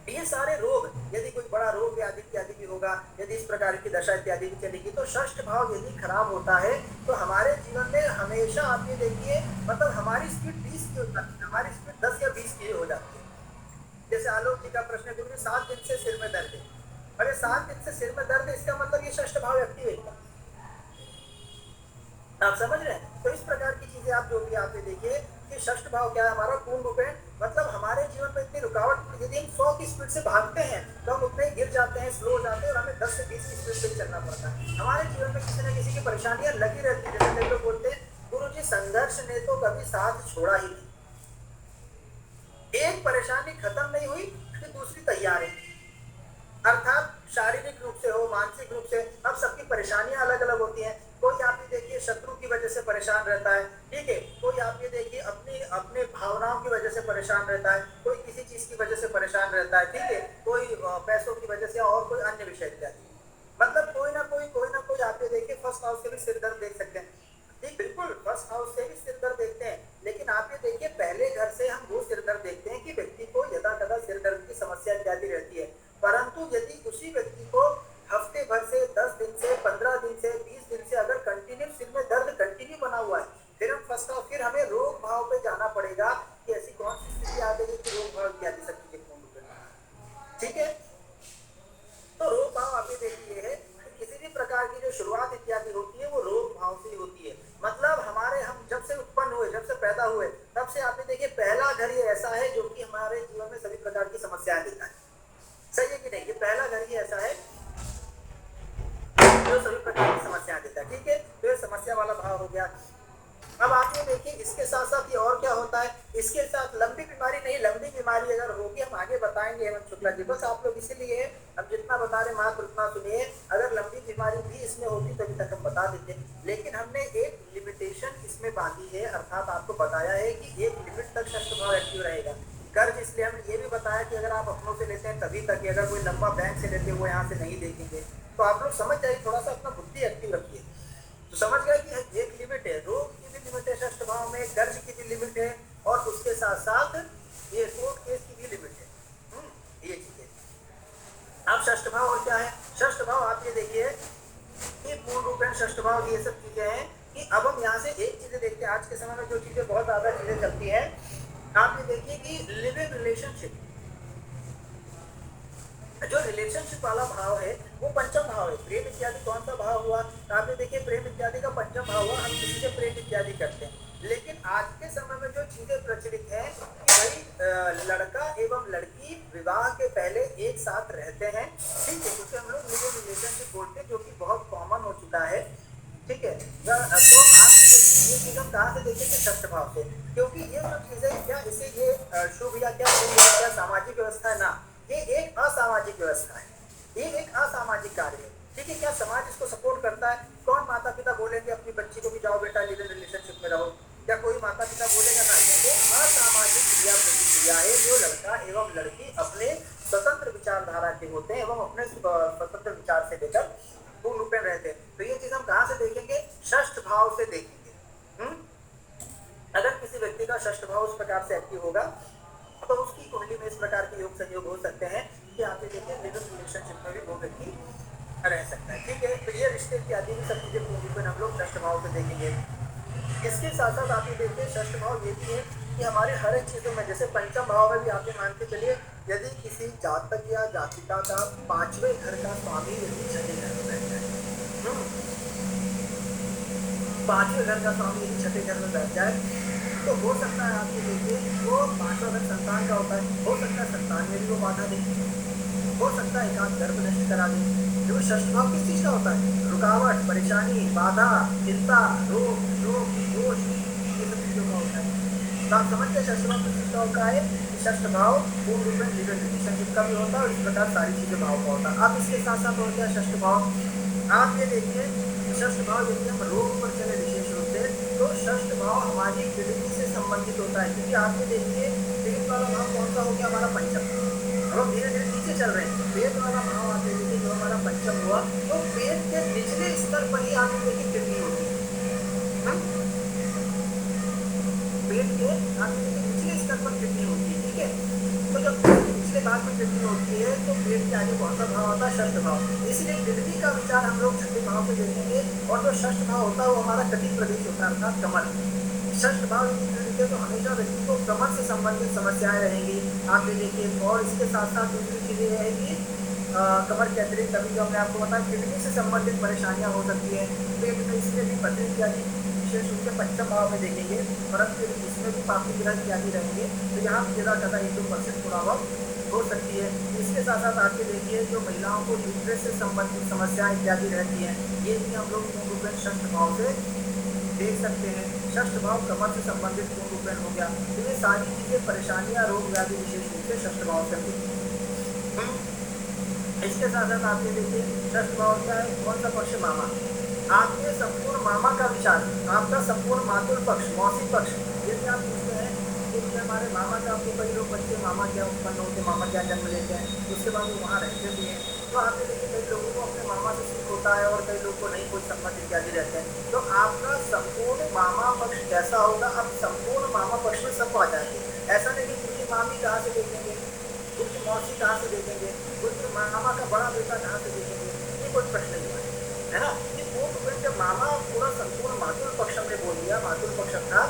ये सारे रोग, यदि कोई बड़ा रोग व्याधि इत्यादि भी होगा, यदि इस प्रकार की दशा इत्यादि भी चलेगी, तो षष्ठ भाव यदि खराब होता है तो हमारे जीवन में हमेशा आप ये देखिए मतलब हमारी स्पीड 20 की हो जाती है, हमारी स्पीड 10 या 20 की हो जाती है। जैसे आलोक जी का प्रश्न है, गुरु 7 दिन से सिर में दर्द है, अरे 7 दिन से सिर में दर्द है, इसका मतलब ये षष्ठ भाव एक्टिवेट है, आप समझ रहे हैं। तो इस प्रकार की चीजें आप जो भी आप ये देखिए कि षष्ठ भाव क्या है हमारा, पूर्ण रूप है, मतलब हमारे जीवन में इतनी रुकावट, यदि हम 100 की स्पीड से भागते हैं तो हम उतने गिर जाते हैं, स्लो हो जाते हैं, और हमें 10 से 20 की स्पीड से चलना पड़ता है। हमारे जीवन में किसी न किसी की परेशानियां लगी रहती है, जैसे लोग बोलते हैं गुरु जी संघर्ष ने तो कभी साथ छोड़ा ही नहीं, एक परेशानी खत्म नहीं हुई कि दूसरी तैयार है, अर्थात शारीरिक रूप से हो, मानसिक रूप से, अब सबकी परेशानियां अलग अलग होती हैं। कोई आप ये देखिए शत्रु की वजह से परेशान रहता है, ठीक है, कोई आप ये देखिए अपनी अपने भावनाओं की वजह से परेशान रहता है, कोई किसी चीज की वजह से परेशान रहता है, ठीक है, कोई पैसों की वजह से और कोई अन्य विषय इत्यादि, मतलब कोई ना कोई आप ये देखिए फर्स्ट हाउस से भी सिर दर्द देख सकते हैं, ठीक, बिल्कुल फर्स्ट हाउस से भी सिर दर्द देखते हैं, लेकिन आप ये देखिए पहले घर से हम वो सिर दर्द देखते हैं कि व्यक्ति को यदा कदा सिर दर्द की समस्या इत्यादि रहती है, परंतु यदि उसी व्यक्ति को हफ्ते भर से, 10 दिन से, 15 दिन से, 20 दिन से अगर कंटिन्यू सिर में दर्द कंटिन्यू बना हुआ है, फिर हम फर्स्ट हाउस, फिर हमें रोग भाव पे जाना पड़ेगा कि ऐसी कौन सी स्थिति आ गई कि रोग भाव इत्यादि सब चीजें पूर्ण रूप में, ठीक है। तो रोग भाव आप ये देखिए है किसी भी प्रकार की जो शुरुआत इत्यादि होती है वो रोग भाव से होती है, मतलब हमारे हम जब से उत्पन्न हुए, जब से पैदा हुए, तब से आप ये देखिए पहला घर ये ऐसा है जो कि हमारे जीवन में सभी प्रकार की समस्याएं देता है, सही है कि नहीं, ये पहला घर ही ऐसा है जो सभी प्रकार की समस्याएं देता है, ठीक है, तो ये समस्या वाला भाव हो गया। अब आप ये देखिए इसके साथ साथ ये और क्या होता है, इसके साथ लंबी बीमारी नहीं, लंबी बीमारी अगर होगी हम आगे बताएंगे हेमंत शुक्ला जी, बस आप लोग इसीलिए हम जितना बता रहे महापुरुष उतना सुनिए, अगर लंबी बीमारी भी इसमें होती तभी तक हम बता देते, लेकिन हमने एक लिमिटेशन इसमें बांधी है, अर्थात आपको बताया है कि एक लिमिट तक षष्ठ भाव एक्टिव रहेगा। कर्ज इसलिए हमने ये भी बताया कि अगर आप अपनों से लेते हैं तभी तक, अगर कोई लंबा बैंक से लेते हैं वो यहाँ से नहीं देखेंगे, तो आप लोग समझ जाइए, थोड़ा सा अपना बुद्धि एक्टिव रखिए, तो समझ गए कि एक लिमिट है, रोग की भी लिमिट है षष्ठ भाव में, कर्ज की भी लिमिट है, और उसके साथ साथ ये कोर्ट केस की भी लिमिट है, ये चीजें। अब षष्ठ भाव और क्या है, षष्ठ भाव आप ये देखिए ये पूर्ण रूप में षष्ठ भाव ये सब चीजें हैं कि अब हम यहाँ से एक चीजें देखते हैं, आज के समय में जो चीजें बहुत ज्यादा चीजें चलती है, आप ये देखिए कि लिविंग रिलेशनशिप, जो रिलेशनशिप वाला भाव है वो पंचम भाव है, प्रेम इत्यादि कौन सा भाव हुआ, तो आप ये देखिए प्रेम इत्यादि का पंचम भाव हुआ, हम किसी से प्रेम इत्यादि करते हैं, लेकिन आज के समय में जो चीजें प्रचलित है कि भाई लड़का एवं लड़की विवाह के पहले एक साथ रहते हैं, ठीक है, क्योंकि हम लोग लिविंग रिलेशनशिप बोलते हैं, जो कि बहुत कॉमन हो चुका है, ठीक है। तो आप ये चीज हम कहाँ से देखेंगे, षष्ठ भाव से, क्योंकि ये जो चीजें क्या इसे ये शुभ या क्या सामाजिक व्यवस्था है ना, ये एक असामाजिक व्यवस्था है, ये एक असामाजिक कार्य है, ठीक है, क्या समाज इसको सपोर्ट करता है, कौन माता पिता बोलेंगे अपनी बच्ची को भी जाओ बेटा लिव इन रिलेशनशिप में रहो, क्या कोई माता पिता बोलेगा ना, ये असामाजिक क्रिया प्रतिक्रिया है, जो लड़का एवं लड़की अपने स्वतंत्र विचारधारा के होते हैं एवं अपने स्वतंत्र विचार से लेकर पूर्ण रूप में रहते हैं, तो ये चीज हम कहाँ से देखेंगे, षष्ठ भाव से देखेंगे। अगर किसी व्यक्ति का षष्ठ भाव उस प्रकार से एक्टिव होगा तो उसकी कुंडली में इस प्रकार के योग संयोग हो सकते हैं कि आप ये देखिए लिविंग रिलेशनशिप में भी वो व्यक्ति रह सकता है, ठीक है, तो ये रिश्ते इत्यादि भी सब चीजें पूर्ण रूप में हम लोग षष्ठ भाव से देखेंगे। इसके साथ साथ आप ये देखिए षष्ठ भाव ये भी है कि हमारे हर एक चीजों में, जैसे पंचम भाव में भी आप ये मान के चलिए, यदि किसी जातक या जातिका का 5वें घर का स्वामी यदि छठे घर में बैठा है, पांचवें घर का स्वामी यदि छठे घर में बैठ जाए तो हो सकता है आपके देखिए वो पांचवा घर संतान का होता है, हो सकता है संतान में भी वो बाधा दे, हो सकता है एकांत गर्भ नष्ट करा दे। क्योंकि षष्ठ भाव किस चीज का होता है? रुकावट, परेशानी, बाधा, चिंता, रोग, शोक, दोष, ये सब चीजों का होता है। तो आप समझते षष्ठ भाव किस चीज का होता है? षष्ठ भाव पूर्ण रूप में रिलेशनशिप का भी होता है और इस प्रकार सारी चीजें भाव का होता है। अब इसके साथ साथ हो गया षष्ठ भाव। आप ये देखिए षष्ठ भाव यदि हम रोग पर चले विशेष रूप से तो षष्ठ भाव हमारी किडनी से संबंधित होता है, क्योंकि आप ये देखिए पेट वाला भाव कौन सा हो गया? हमारा पंचम। अब हम धीरे धीरे नीचे चल रहे हैं, पेट वाला भाव आप देखिए जो हमारा पंचम हुआ तो पेट के निचले स्तर पर ही आप देखिए किडनी होती है। पेट के आप देखिए निचले स्तर पर किडनी होती है, ठीक है। तो जब पिछले भाग में किडनी होती है तो पेट के आगे कौन सा भाव होता है? षष्ठ भाव। इसलिए किडनी का विचार हम लोग छठे भाव से देखेंगे और जो षष्ठ भाव होता है वो हमारा कटी प्रदेश होता है, अर्थात कमर। षष्ठ भाव यदि देखें तो हमेशा व्यक्ति को कमर से संबंधित समस्याएं रहेंगी, आप ये देखिए। और इसके साथ साथ दूसरी चीजें रहेगी कमर के अतिरिक्त अभी जो हमने आपको बताया किडनी से संबंधित परेशानियां हो सकती है पेट में, इसमें भी पथरी इत्यादि विशेष रूप से पंचम भाव में देखेंगे, परंतु इसमें भी पापी ग्रह इत्यादि रहेंगे तो यहाँ ज़्यादा 1-2% थोड़ा बहुत हो सकती है। इसके साथ साथ आपके देखिए जो महिलाओं को यूट्रस से संबंधित समस्याएं इत्यादि रहती हैं, ये भी हम लोग पूर्ण रूप में षष्ठ भाव से देख सकते हैं। षष्ठ भाव कमर से संबंधित पूर्ण रूप में हो गया, तो ये सारी चीजें परेशानियां रोग व्याधि विशेष रूप से षष्ठ भाव से होती हैं। इसके साथ साथ आप ये देखिए षष्ठ भाव क्या है? कौन सा पक्ष? मामा। आपके संपूर्ण मामा का विचार, आपका संपूर्ण मातुल पक्ष, मौसी पक्ष, यदि आप पूछते हैं कि हमारे मामा का, आपको कई लोग बच्चे मामा क्या उत्पन्न होते, मामा क्या जन्म लेते हैं, उसके बाद वो वहाँ रहते भी हैं, तो आप ये देखिए कई लोगों को अपने मामा से सुख होता है और कई लोग को नहीं, कोई संबंध इत्यादि रहते हैं। तो आपका संपूर्ण मामा पक्ष कैसा होगा? अब संपूर्ण मामा पक्ष में सब आ जाएंगे, ऐसा नहीं कि उनकी मामी कहाँ से देखेंगे, उनकी मौसी कहाँ से देखेंगे, उनके मामा का बड़ा बेटा कहाँ से देखेंगे, ये कोई प्रश्न नहीं है ना। ये पूर्ण रूप से मामा पूरा संपूर्ण मातुल पक्ष हमने बोल दिया, मातुल पक्ष था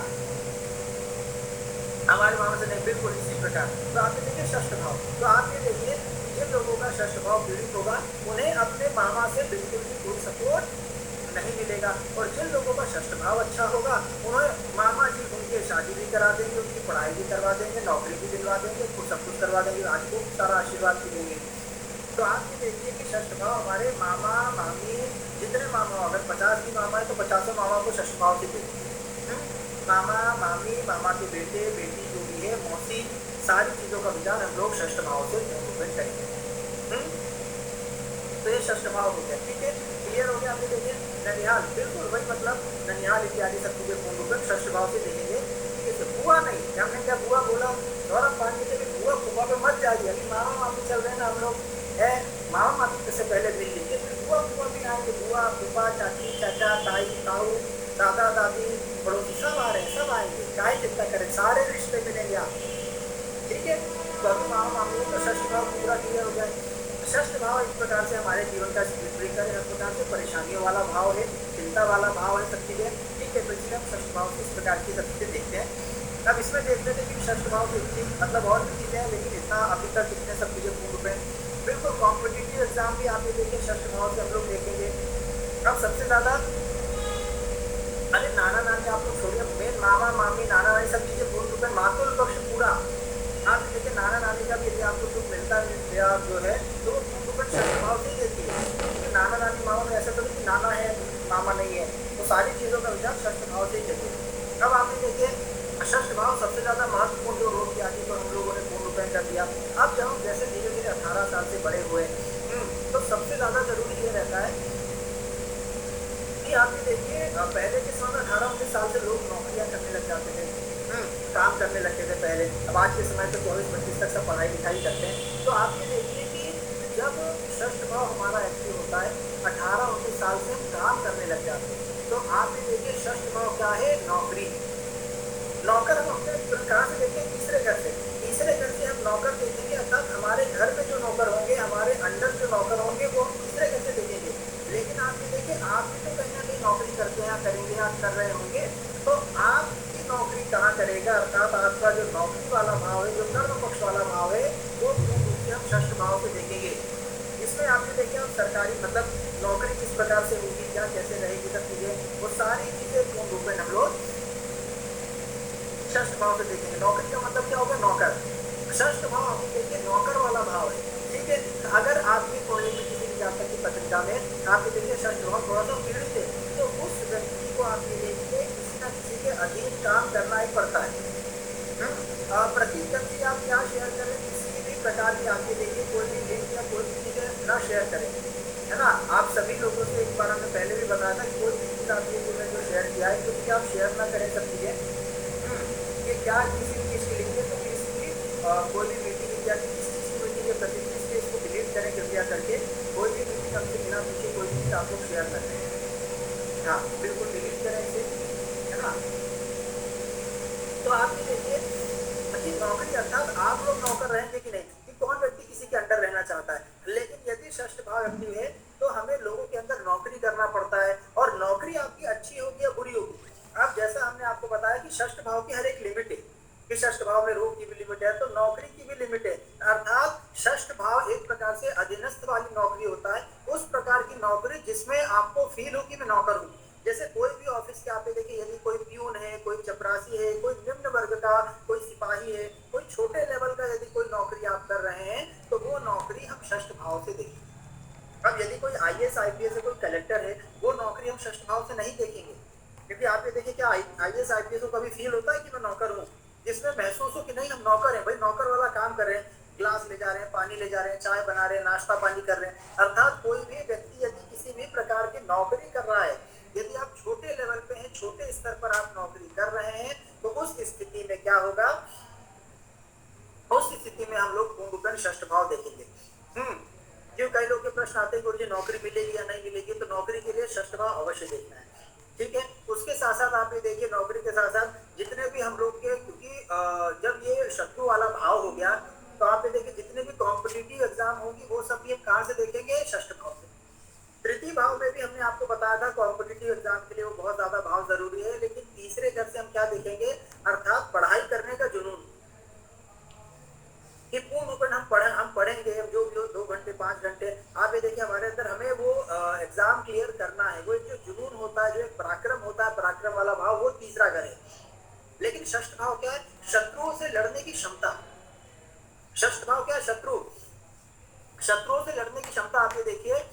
हमारे मामा से नहीं, बिल्कुल इसी प्रकार। तो आप ये देखिए षष्ठ भाव, तो आप ये देखिए जिन लोगों का षष्ठ भाव पीड़ित होगा उन्हें अपने मामा से बिल्कुल भी कोई सपोर्ट नहीं मिलेगा, और जिन लोगों का षष्ठ भाव अच्छा होगा उन्हें मामा जी उनके शादी भी करा देंगे, उनकी पढ़ाई भी करवा देंगे, नौकरी भी दिलवा देंगे, कुछ सब कुछ करवा देंगे, आज को सारा आशीर्वाद भी देंगे। तो आप ये देखिए कि षष्ठ भाव हमारे मामा मामी जितने मामा, अगर 50 भी मामा है तो 50 मामा को षष्ठ भाव से देते, मामा मामी, मामा के बेटे बेटी जो भी है, मौसी, सारी चीजों का विचार हम लोग षष्ठ भाव से करेंगे। तो ये षष्ठ भाव हो गया, ठीक है, क्लियर हो गया। आप देखिए ननिहाल, बिल्कुल वही मतलब ननिहाल इत्यादि सब चीजें पूर्ण रूप में षष्ठ भाव से देखेंगे। ठीक है, बुआ नहीं, हमने क्या बुआ बोला, गौरव पांडे के भी बुआ फुफा पे मत जाइए, अभी मामा मामी चल रहे हैं ना हम लोग है, मामा मामी से पहले मिल लीजिए, फिर बुआ फुफा भी आएंगे, बुआ फुफा, चाची चाचा, ताई ताऊ, दादा दादी, पड़ोसी सब आ रहे हैं, सब आएंगे, काहे चिंता करें, सारे रिश्ते मिलेंगे आप, ठीक है। तो अभी मामा मामी का षष्ठ भाव पूरा क्लियर हो जाए। षष्ठ भाव इस प्रकार से हमारे जीवन का स्पिरिट है, हर प्रकार से परेशानियों वाला भाव है, चिंता वाला भाव है, सब चीजें, ठीक है। तो इसलिए हम षष्ठ भाव से इस प्रकार की सब चीजें देखते हैं। अब इसमें देखते थे कि षष्ठ भाव की इतनी मतलब और भी चीजें हैं, लेकिन इतना अभी तक इतने सब चीजें पूर्ण रूप में बिल्कुल कॉम्पिटिटिव एग्जाम भी आप ये देखिए षष्ठ भाव से हम लोग देखेंगे। अब सबसे ज्यादा अरे नाना नानी आप लोग छोड़िए, मेन मामा मामी नाना नानी सब चीजें पूर्ण रूप में मातुल पक्ष पूरा आप देखिए, नाना नानी का भी यदि आपको सुख मिलता है जो है तो वो पूर्ण रूप में षष्ठ भाव से ही देती है, क्योंकि नाना नानी मामा में ऐसा तो नहीं कि नाना है मामा नहीं है, तो सारी चीजों का विचार षष्ठ भाव से ही देती है। अब आप ये देखिए षष्ठ भाव सबसे ज्यादा महत्वपूर्ण जो रोग व्याधि को हम लोगों ने पूर्ण रूप में कर दिया। अब जब हम जैसे धीरे धीरे 18 साल से बड़े हुए तो सबसे ज्यादा जरूरी ये रहता है कि आप ये देखिए पहले के समय में 18-19 साल से लोग नौकरियां करने लग जाते थे, काम करने लगते थे पहले। अब आज के समय तो 24-25 तक सब पढ़ाई लिखाई करते हैं। तो आप ये देखिए कि जब षष्ठ भाव हमारा एक्टिव होता है 18-19 साल से हम काम करने लग जाते हैं, तो आप ये देखिए षष्ठ भाव क्या है? नौकरी। नौकर हम अपने कहाँ से देखें? तीसरे घर से, तीसरे घर से हम नौकर देखेंगे, अर्थात हमारे घर में जो नौकर होंगे, हमारे अंडर जो नौकर होंगे वो तीसरे घर से देखेंगे। लेकिन आप ये देखिए आप भी तो कहीं ना कहीं नौकरी करते हैं, करेंगे या कर रहे होंगे, तो आपकी नौकरी कहाँ करेगा? अर्थात आपका जो नौकरी वाला भाव है, जो कर्म पक्ष वाला भाव है, वो हम षष्ठ भाव से देखेंगे। इसमें आपने देखे और सरकारी मतलब नौकरी किस प्रकार से होगी, क्या कैसे रहेगी, सब चीजें वो सारी चीजें पूर्ण रूप में हम लोग षष्ठ भाव से देखेंगे। नौकरी का मतलब क्या होगा, नौकर। षष्ठ भाव हम देखिए नौकर वाला भाव है, ठीक है। अगर आपकी कोई भी किसी भी जातक की पत्रिका में आप ये देखिए षष्ठ भाव थोड़ा सा पीड़ित है, तो उस व्यक्ति को आप ये देखिए किसी न किसी के अधीन काम करना ही पड़ता है। प्रतीक आप क्या शेयर करें, किसी भी प्रकार की आप ये देखिए कोई भी लिंक या कोई भी चीजें ना शेयर करें, है ना। आप सभी लोगों से एक बार हमने पहले भी बताया था कोई भी चीज आप ये जो शेयर किया है क्योंकि आप शेयर ना करें सब चीजें। ये क्या किसी भी चीज की लिंक है तो प्लीज कोई भी मीटिंग या किसी चीज की मीटिंग के प्रति से इसको डिलीट करें कृपया करके। कोई भी मीटिंग हमसे बिना पूछे कोई भी चीज आप लोग शेयर कर रहे हैं, हाँ बिल्कुल डिलीट करें इसे, है ना। तो आप ये देखिए कि नौकरी अर्थात आप लोग नौकर रहेंगे कि नहीं, कि कौन व्यक्ति किसी के अंडर रहना चाहता है। लेकिन यदि षष्ठ भाव एक्टिव है तो हमें लोगों के अंदर नौकरी करना पड़ता है, और नौकरी आपकी अच्छी होगी या बुरी होगी। अब जैसा हमने आपको बताया कि षष्ठ भाव की हर एक लिमिट है, कि षष्ठ भाव में रोग की भी लिमिट है तो नौकरी की भी लिमिट है। अर्थात षष्ठ भाव एक प्रकार से अधीनस्थ वाली नौकरी होता है, उस प्रकार की नौकरी जिसमें आपको फील हो कि मैं नौकर हूँ। जैसे कोई भी ऑफिस के आप देखिए यदि कोई प्यून है, कोई चपरासी है, कोई निम्न वर्ग का कोई सिपाही है, कोई छोटे लेवल का यदि कोई नौकरी आप कर रहे हैं तो वो नौकरी हम षष्ठ भाव से देखेंगे। अब यदि कोई IAS IPS है, कोई कलेक्टर है, वो नौकरी हम षष्ठ भाव से नहीं देखेंगे, क्योंकि आप ये देखिए क्या IAS IPS को कभी फील होता है कि मैं नौकर हूँ, जिसमें महसूस हो कि नहीं हम नौकर हैं, भाई नौकर वाला काम कर रहे हैं, ग्लास ले जा रहे हैं, पानी ले जा रहे हैं, चाय बना रहे हैं, नाश्ता पानी कर रहे हैं। अर्थात कोई भी व्यक्ति यदि किसी भी प्रकार की नौकरी कर रहा है, यदि आप छोटे लेवल पे हैं, छोटे स्तर पर आप नौकरी कर रहे हैं, तो उस स्थिति में क्या होगा, उस स्थिति में हम लोग पूर्ण रूपेण षष्ठ भाव देखेंगे। क्यों कई लोग के प्रश्न आते हैं गुरुजी नौकरी मिलेगी या नहीं मिलेगी, तो नौकरी के लिए षष्ठ भाव अवश्य देखना है, ठीक है। उसके साथ साथ आप ये देखिए नौकरी के साथ साथ जितने भी हम लोग के, क्योंकि जब ये शत्रु वाला भाव हो गया तो आप ये देखिए जितने भी कॉम्पिटिटिव एग्जाम होगी वो सब ये कहाँ से देखेंगे, षष्ठ भाव से। तृतीय भाव में भी हमने आपको बताया था कॉम्पिटिटिव एग्जाम के लिए वो बहुत ज्यादा भाव जरूरी है, लेकिन तीसरे घर से हम क्या देखेंगे, अर्थात पढ़ाई करने का जुनून, कि पूर्ण रूप हम पढ़ेंगे, हम जो भी हो 2 घंटे 5 घंटे आप ये देखिए हमारे अंदर हमें वो एग्जाम क्लियर करना है, वो एक जो जुनून होता है, जो एक पराक्रम होता है, पराक्रम वाला भाव, वो तीसरा घर है। लेकिन षष्ठ भाव क्या है, शत्रुओं से लड़ने की क्षमता। षष्ठ भाव क्या है, शत्रुओं से लड़ने की क्षमता। आप ये देखिए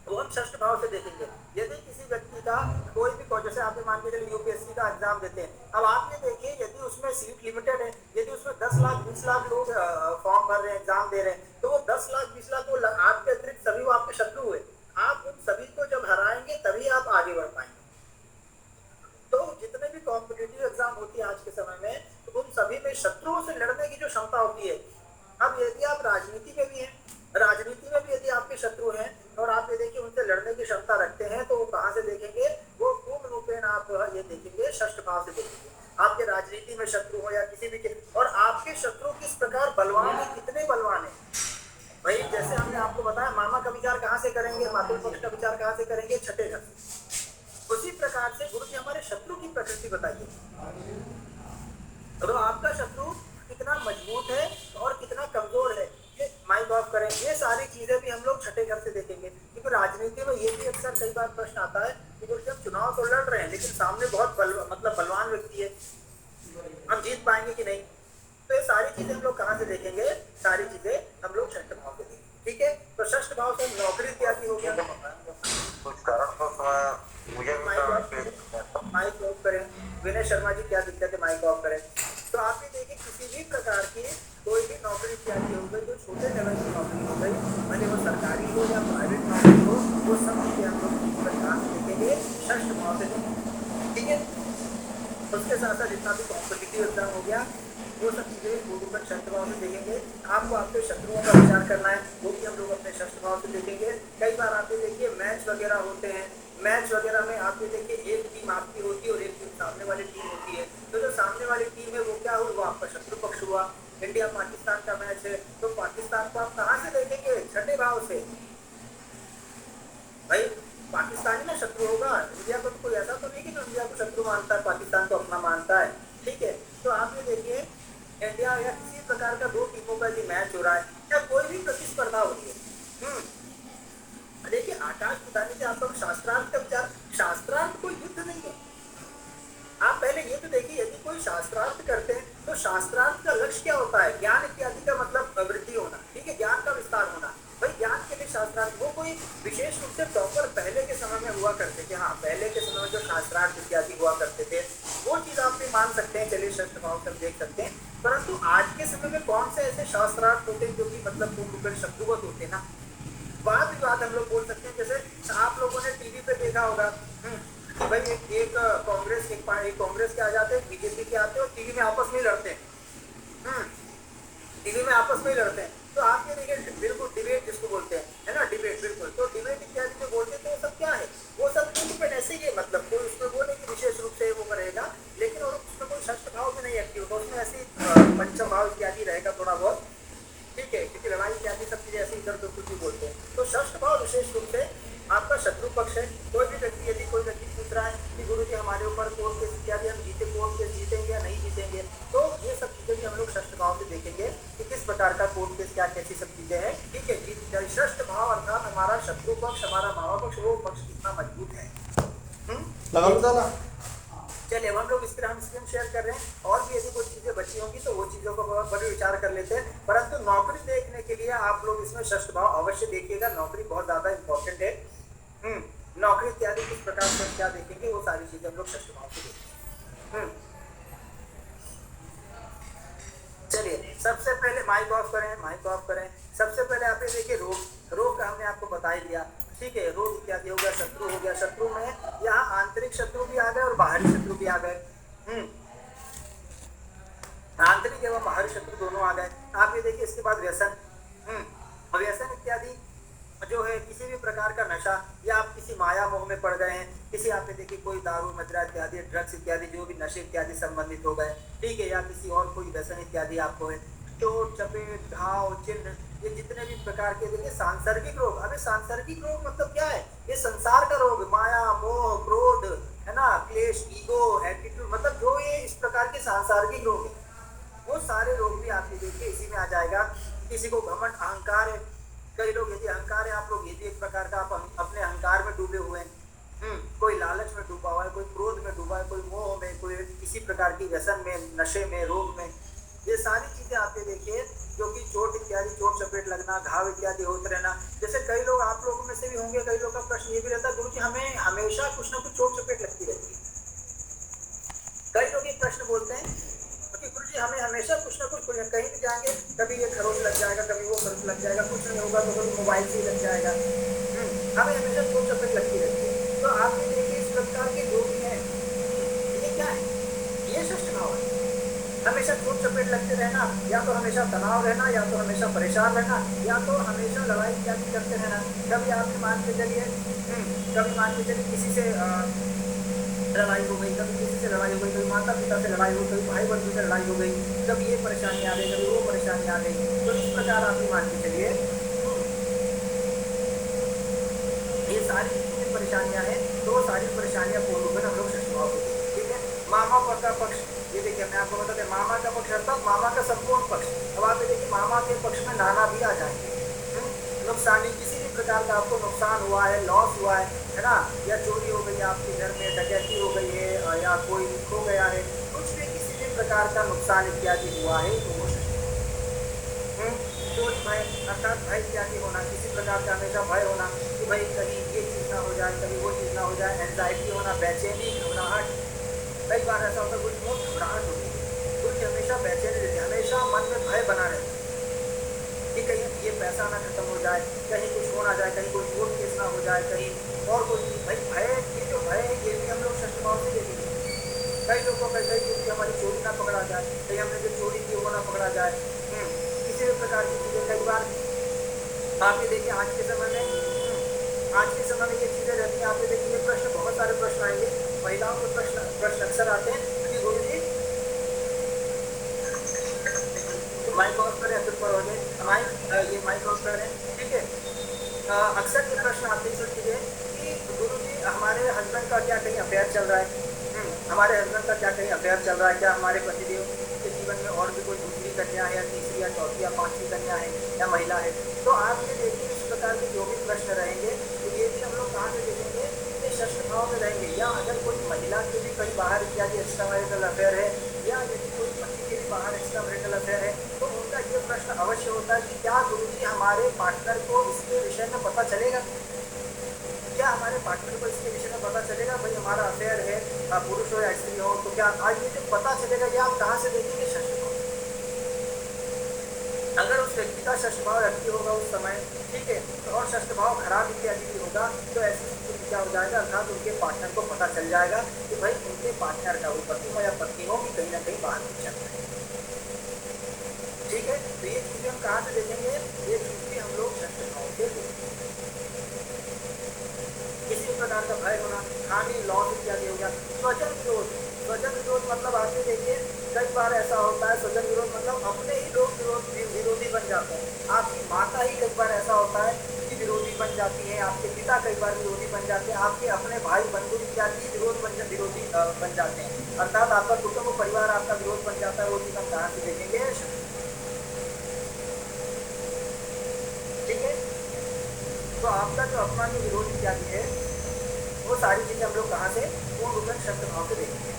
वो हम षष्ठ भाव से देखेंगे। यदि किसी व्यक्ति का कोई भी, जैसे आप मान के चलिए यूपीएससी का एग्जाम देते हैं, अब आप ये देखिए यदि उसमें सीट लिमिटेड है, यदि उसमें 10 लाख 20 लाख लोग फॉर्म भर रहे हैं, एग्जाम दे रहे हैं, तो वो 10 लाख 20 लाख वो आपके अतिरिक्त सभी वो आपके शत्रु हुए। आप उन सभी को जब हराएंगे तभी आप आगे बढ़ पाएंगे। तो जितने भी कॉम्पिटिटिव एग्जाम होती है आज के समय में, तो उन सभी में शत्रुओं से लड़ने की जो क्षमता होती है। अब यदि आप राजनीति में भी हैं, राजनीति में भी यदि आपके शत्रु हैं और आप ये देखिए उनसे लड़ने की क्षमता रखते हैं, तो वो कहाँ से देखेंगे, वो पूर्ण रूपेण आप ये देखेंगे षष्ठ भाव से देखेंगे। आपके राजनीति में शत्रु हो या किसी भी और आपके शत्रु किस प्रकार बलवान है, कितने बलवान है। भाई जैसे हमने आपको बताया मामा का विचार कहाँ से करेंगे, मातृ पक्ष का विचार कहाँ से करेंगे, छठे घर से। उसी प्रकार से गुरु जी हमारे शत्रु की प्रकृति बताइए, तो आपका शत्रु कितना मजबूत है और कितना कमजोर है, ये माइक ऑफ करें। ये सारी चीजें भी हम लोग छठे घर से देखेंगे, क्योंकि राजनीति में ये भी अक्सर कई बार प्रश्न आता है कि गुरु जी हम चुनाव तो लड़ रहे हैं लेकिन सामने बहुत बलवान व्यक्ति है, हम जीत पाएंगे कि नहीं। तो ये सारी चीजें हम लोग कहाँ से देखेंगे, सारी चीजें हम लोग षष्ठ भाव से देखेंगे, ठीक है। तो षष्ठ भाव से नौकरी इत्यादि हो गया, कुछ कारण मुझे माइक ऑफ करें। विनय शर्मा जी क्या दिक्कत है, माइक ऑफ करें। तो आप ये देखिए किसी भी प्रकार की कोई भी नौकरी इत्यादि हो गई, जो छोटे लेवल की नौकरी हो गई, भले वो सरकारी हो या प्राइवेट नौकरी हो, वो सब चीजें हम लोग ध्यान देखेंगे, षष्ठ भाव से देखेंगे, ठीक है। उसके साथ साथ जितना भी कॉम्पिटिटिव एग्जाम हो गया वो सब चीजें पूर्व पर षष्ठ भाव से देखेंगे। आपको आपके शत्रुओं का विचार करना है, वो भी हम लोग अपने षष्ठ भाव से देखेंगे। कई बार आप ये देखिए मैच वगैरह होते हैं, मैच वगैरह में आप ये देखिए एक टीम आपकी होती है और एक टीम सामने वाली टीम होती है, तो जो सामने वाली टीम है वो क्या हुई, वो आपका शत्रु पक्ष हुआ। इंडिया पाकिस्तान का मैच है तो पाकिस्तान को आप कहाँ से देखेंगे, छठे भाव से। भाई पाकिस्तानी में शत्रु होगा, इंडिया को तो कोई ऐसा तो नहीं कि इंडिया को शत्रु मानता है, पाकिस्तान को अपना मानता है, ठीक है। तो आप ये देखिए इंडिया या किसी प्रकार का 2 टीमों का यदि मैच हो रहा है या कोई भी प्रतिस्पर्धा हो रही है, शास्त्रार्थ का लक्ष्य क्या होता है? ज्ञान इत्यादि का मतलब वृद्धि होना, ठीक है, ज्ञान का विस्तार होना। भाई ज्ञान के लिए शास्त्रार्थ वो कोई विशेष रूप से प्रॉपर पहले के समय में हुआ करते थे। हाँ, पहले के समय में जो शास्त्रार्थ इत्यादि हुआ करते थे वो चीज आप भी मान सकते हैं, चलिए षष्ठ भाव तक देख सकते हैं। परंतु आज के समय में कौन से ऐसे शास्त्रार्थ होते हैं जो कि मतलब पूर्ण रूप से शत्रुवत होते ना, वाद विवाद हम लोग बोल सकते हैं। जैसे आप लोगों ने टीवी पे देखा होगा कि भाई एक कांग्रेस एक कांग्रेस के आ जाते हैं, बीजेपी के आते हैं और टीवी में आपस में लड़ते हैं। टीवी में आपस में लड़ते हैं। तो आप ये देखिए, बिल्कुल डिबेट जिसको बोलते हैं, है ना, डिबेट, बिल्कुल। तो डिबेट इत्यादि जो बोलते हैं तो वो सब क्या है? वो सब डिबेट ऐसे ही है, मतलब कोई उसमें वो नहीं कि विशेष रूप से वो करेगा, लेकिन और उसमें कोई षष्ठ भाव भी नहीं एक्टिव होगा, उसमें ऐसे पंचम भाव इत्यादि रहेगा थोड़ा बहुत, ठीक है, क्योंकि लड़ाई इत्यादि सब चीजें ऐसे इधर उधर कुछ भी बोलते हैं। तो षष्ठ भाव विशेष रूप से आपका शत्रु पक्ष है। कोई भी व्यक्ति, यदि कोई व्यक्ति पूछ रहा है कि गुरु जी हमारे ऊपर कोर्ट केस इत्यादि, हम कोर्ट केस जीतेंगे या नहीं जीतेंगे, तो ये सब चीजें भी हम लोग षष्ठ भाव से देखेंगे कि किस प्रकार का कोर्ट केस, क्या कैसी सब चीजें हैं, ठीक है। जीत इत्यादि षष्ठ भाव अर्थात हमारा शत्रु पक्ष, हमारा महापक्ष, वो पक्ष कितना मजबूत है। चलिए अब हम लोग इस पर हम स्क्रीन शेयर कर रहे हैं, और भी यदि कुछ चीजें बची होंगी तो वो चीजों को बड़े विचार कर लेते हैं। परंतु नौकरी देखने के लिए आप लोग इसमें षष्ठ भाव अवश्य देखिएगा, नौकरी बहुत ज्यादा इंपॉर्टेंट है। नौकरी इत्यादि किस प्रकार से क्या देखेंगे, वो सारी चीजें हम लोग षष्ठ भाव से देखेंगे। चलिए सबसे पहले माइक ऑफ करें, माइक ऑफ करें। सबसे पहले आप ये देखिए, रोग का हमने आपको बता ही दिया, ठीक है। रोग इत्यादि हो गया, शत्रु हो गया। शत्रु में यहाँ आंतरिक शत्रु भी आ गए और बाहरी शत्रु भी आ गए। आंतरिक एवं बाहरी शत्रु दोनों आ गए। आप ये देखिए, इसके बाद व्यसन, व्यसन इत्यादि जो है किसी भी प्रकार का नशा, या आप किसी माया मोह में पड़ गए हैं, किसी आप ये देखिए कोई दारू मदिरा इत्यादि, ड्रग्स इत्यादि, जो भी नशे इत्यादि संबंधित हो गए, ठीक है, या किसी और कोई व्यसन इत्यादि आपको है, चोट चपेट घाव चिन्ह, ये जितने भी प्रकार के देखिए सांसर्गिक रोग। अबे सांसर्गिक रोग मतलब क्या है? ये संसार का रोग, माया मोह क्रोध, है ना, क्लेश, ईगो, एटीट्यूड, मतलब जो ये इस प्रकार के सांसारिक रोग है, वो सारे रोग भी आप देखिए इसी में आ जाएगा। किसी को घमंड अहंकार है, कई लोग यदि अहंकार है, आप लोग ये भी एक प्रकार का आप अपने अहंकार में डूबे हुए हैं। कोई लालच में डूबा हुआ है, कोई क्रोध में डूबा है, कोई मोह में, कोई किसी प्रकार की व्यसन में, नशे में, रोग में। ये सारी चीजें आप ये देखिए, जो कि चोट इत्यादि, चोट चपेट लगना, घाव इत्यादि होते रहना। जैसे कई लोग आप लोगों में से भी होंगे, कई लोगों का प्रश्न ये भी रहता है, गुरु जी हमें हमेशा कुछ ना कुछ चोट चपेट लगती रहती है। कई लोग ये प्रश्न बोलते हैं कि गुरु जी हमें हमेशा कुछ ना कुछ, कहीं भी जाएंगे कभी ये खरोच लग जाएगा, कभी वो खरोच लग जाएगा, कुछ नहीं होगा तो कभी मोबाइल से ही लग जाएगा। हमें हमेशा चोट चपेट लगती रहती है। तो आप ये देखिए, इस प्रकार के जो भी हैं, ये क्या है? ये षष्ठ भाव है। हमेशा चोट चपेट लगते रहना, या तो हमेशा तनाव रहना, या तो हमेशा परेशान रहना, या तो हमेशा लड़ाई इत्यादि करते रहना। कभी आपने मान के चलिए, कभी मान के चलिए किसी से लड़ाई हो गई, कभी किसी से लड़ाई हो गई, कभी माता पिता से लड़ाई हो गई, भाई बंधु से लड़ाई हो गई, कभी ये परेशानी आ गई, कभी वो परेशानी आ गई। तो इस प्रकार आप मान के चलिए ये सारी जितनी परेशानियां हैं, तो वो सारी परेशानियां पूर्ण रूप में हम लोग षष्ठ भाव होती है, ठीक है। मामा का पक्ष, ये देखिए मैं आपको बता दें, मामा का पक्ष अर्थात मामा का संपूर्ण पक्ष। अब आप ये देखिए, मामा के पक्ष में नाना भी आ जाएंगे। नुकसानी, किसी भी प्रकार का आपको नुकसान हुआ है, लॉस हुआ है ना, या चोरी हो गई आपके घर में, डकैती हो गई है, या कोई खो गया है, कुछ भी किसी भी प्रकार का नुकसान इत्यादि हुआ है, तो वो चोरी भय अर्थात भय इत्यादि होना, किसी प्रकार का हमेशा भय होना कि भाई कहीं ये चीज़ ना हो जाए, कभी वो चीज़ ना हो जाए, एंजाइटी होना, बेचैनी, घबराहट। कई बार ऐसा होता है कुछ बहुत घबराहट होती है, कुछ हमेशा बेचैनी रहती है, हमेशा मन में भय बना रहता है कि कहीं ये पैसा ना खत्म हो जाए, कहीं कुछ हो ना जाए, कहीं कोई कोर्ट केस ना हो जाए, कहीं और कोई भाई भय, ये जो भय है ये भी हम लोग षष्ठ भाव से लेते हैं। कई लोगों का कहीं कि हमारी चोरी ना पकड़ा जाए, कहीं हमने जो चोरी की वो ना पकड़ा जाए, किसी भी प्रकार की चीज़ें। कई बार आप ये देखिए, आज के समय में ये चीज़ें रहती हैं। आप ये देखिए, प्रश्न बहुत सारे प्रश्न आएंगे, महिलाओं के प्रश्न अक्सर आते हैं कि गुरु जी माइक ऑफ करें, फिर पर हो जाए ये माइक ऑफ करें, ठीक है। अक्सर ये प्रश्न आते हैं कि गुरु जी हमारे हस्बैंड का क्या कहीं अफेयर चल रहा है, हमारे हस्बैंड का क्या कहीं अफेयर चल रहा है, क्या हमारे पतिदेव के जीवन में और भी कोई दूसरी कन्या है, या तीसरी या चौथी या पांचवी कन्या है, या महिला है। तो आप ये देखिए, इस प्रकार के जो भी प्रश्न रहेंगे, तो ये भी हम लोग कहाँ से देखेंगे, ये षष्ठ भाव में रहेंगे। या अगर कोई महिला के भी कहीं बाहर इत्यादि एक्स्ट्रा मैरिटल अफेयर है, या यदि कोई पति के भी बाहर होता है कि क्या गुरुजी हमारे पार्टनर को इसके विषय में पता चलेगा, क्या हमारे पार्टनर को इसके विषय में पता चलेगा भाई हमारा अफेयर है, पुरुष हो या स्त्री हो, तो क्या आज ये जो पता चलेगा ये आप कहाँ से देखेंगे? षष्ठ भाव। अगर उस व्यक्ति का षष्ठ भाव एक्टिव होगा उस समय, ठीक है, तो और षष्ठ भाव खराब इत्यादि भी होगा, तो ऐसी स्थिति में क्या हो जाएगा, अर्थात उनके पार्टनर को पता चल जाएगा कि भाई उनके पार्टनर का, वो पति हो या पत्नी हो, कि कहीं ना कहीं बाहर नहीं चल रहा है। ठीक है, तो ये चीजें हम कहाँ से देखेंगे? ये चीज भी हम लोग षष्ठ भाव से देखेंगे। किसी प्रकार का भय होना, हानि, लॉस इत्यादि हो गया। स्वजन विरोध, स्वजन विरोध मतलब आपने देखिए कई बार ऐसा होता है, स्वजन विरोध मतलब अपने ही लोग विरोधी बन जाते हैं। आपकी माता ही कई बार ऐसा होता है कि विरोधी बन जाती है, आपके पिता कई बार विरोधी बन जाते हैं, आपके अपने भाई बंधु इत्यादि विरोधी बन जाते हैं, अर्थात आपका कुटुंब परिवार आपका विरोध बन जाता है। वो चीज हम कहाँ से देखेंगे? ठीक है, तो आपका जो अपमान विरोध इत्यादि है वो सारी चीजें हम लोग कहाँ से? पूर्ण रूप में षष्ठ भाव से देखेंगे।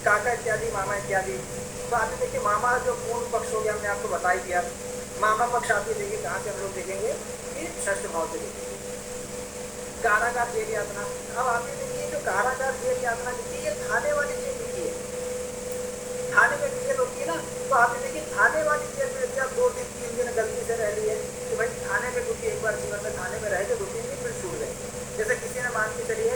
काका इत्यादि, मामा इत्यादि। तो आप देखिए मामा जो पूर्ण पक्ष हो गया, हमने आपको बता ही दिया। मामा पक्ष आप देखिए कहाँ से हम लोग देखेंगे? कि षष्ठ भाव से देखेंगे। कारागार, जेल यातना। अब आप देखिए जो कारागार, जेल यातना लिखी है, थाने वाली जेल लिखी है। थाने में जेल होती है ना, तो आप देखिए थाने वाली जेल में जब 2 दिन 3 दिन गलती से रह रही है कि भाई थाने में कुछ एक बार जीवन में थाने में रहे तो 2-3 दिन फिर छूट गए। जैसे किसी ने मान के चलिए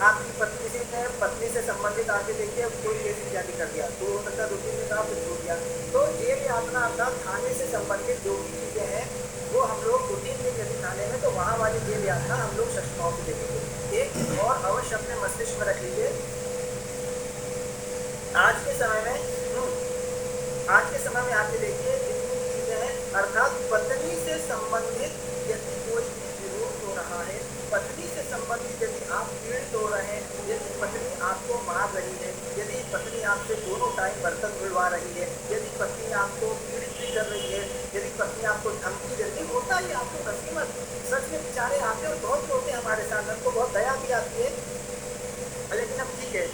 आपकी पत्नी से संबंधित आके देखिए कोई केस इत्यादि कर दिया, तो हो सकता है 2-3 दिन का फिर छूट गया। तो जेल यातना अर्थात थाने से संबंधित जो भी चीजें हैं वो हम लोग 2-3 दिन यदि थाने में, तो वहाँ वाली जेल यातना हम लोग षष्ठ भाव से देखेंगे। एक चीज और अवश्य अपने मस्तिष्क में रख लीजिए, आज के समय में आप ये देखिए जितनी चीजें हैं, अर्थात पत्नी से संबंधित यदि कोई भी विरोध हो रहा है, पत्नी से संबंधित यदि आप पीड़ित हो रहे हैं, यदि पत्नी आपको मार रही है, यदि पत्नी आपसे दोनों टाइम बर्तन धुलवा रही है, यदि पत्नी आपको पीड़ित भी कर रही है, यदि पत्नी आपको धमकी देती, होता ही आपको नसीमत, सच में बेचारे आते और बहुत होते हैं हमारे साथ, हमको बहुत दया भी आती है, लेकिन अब ठीक है।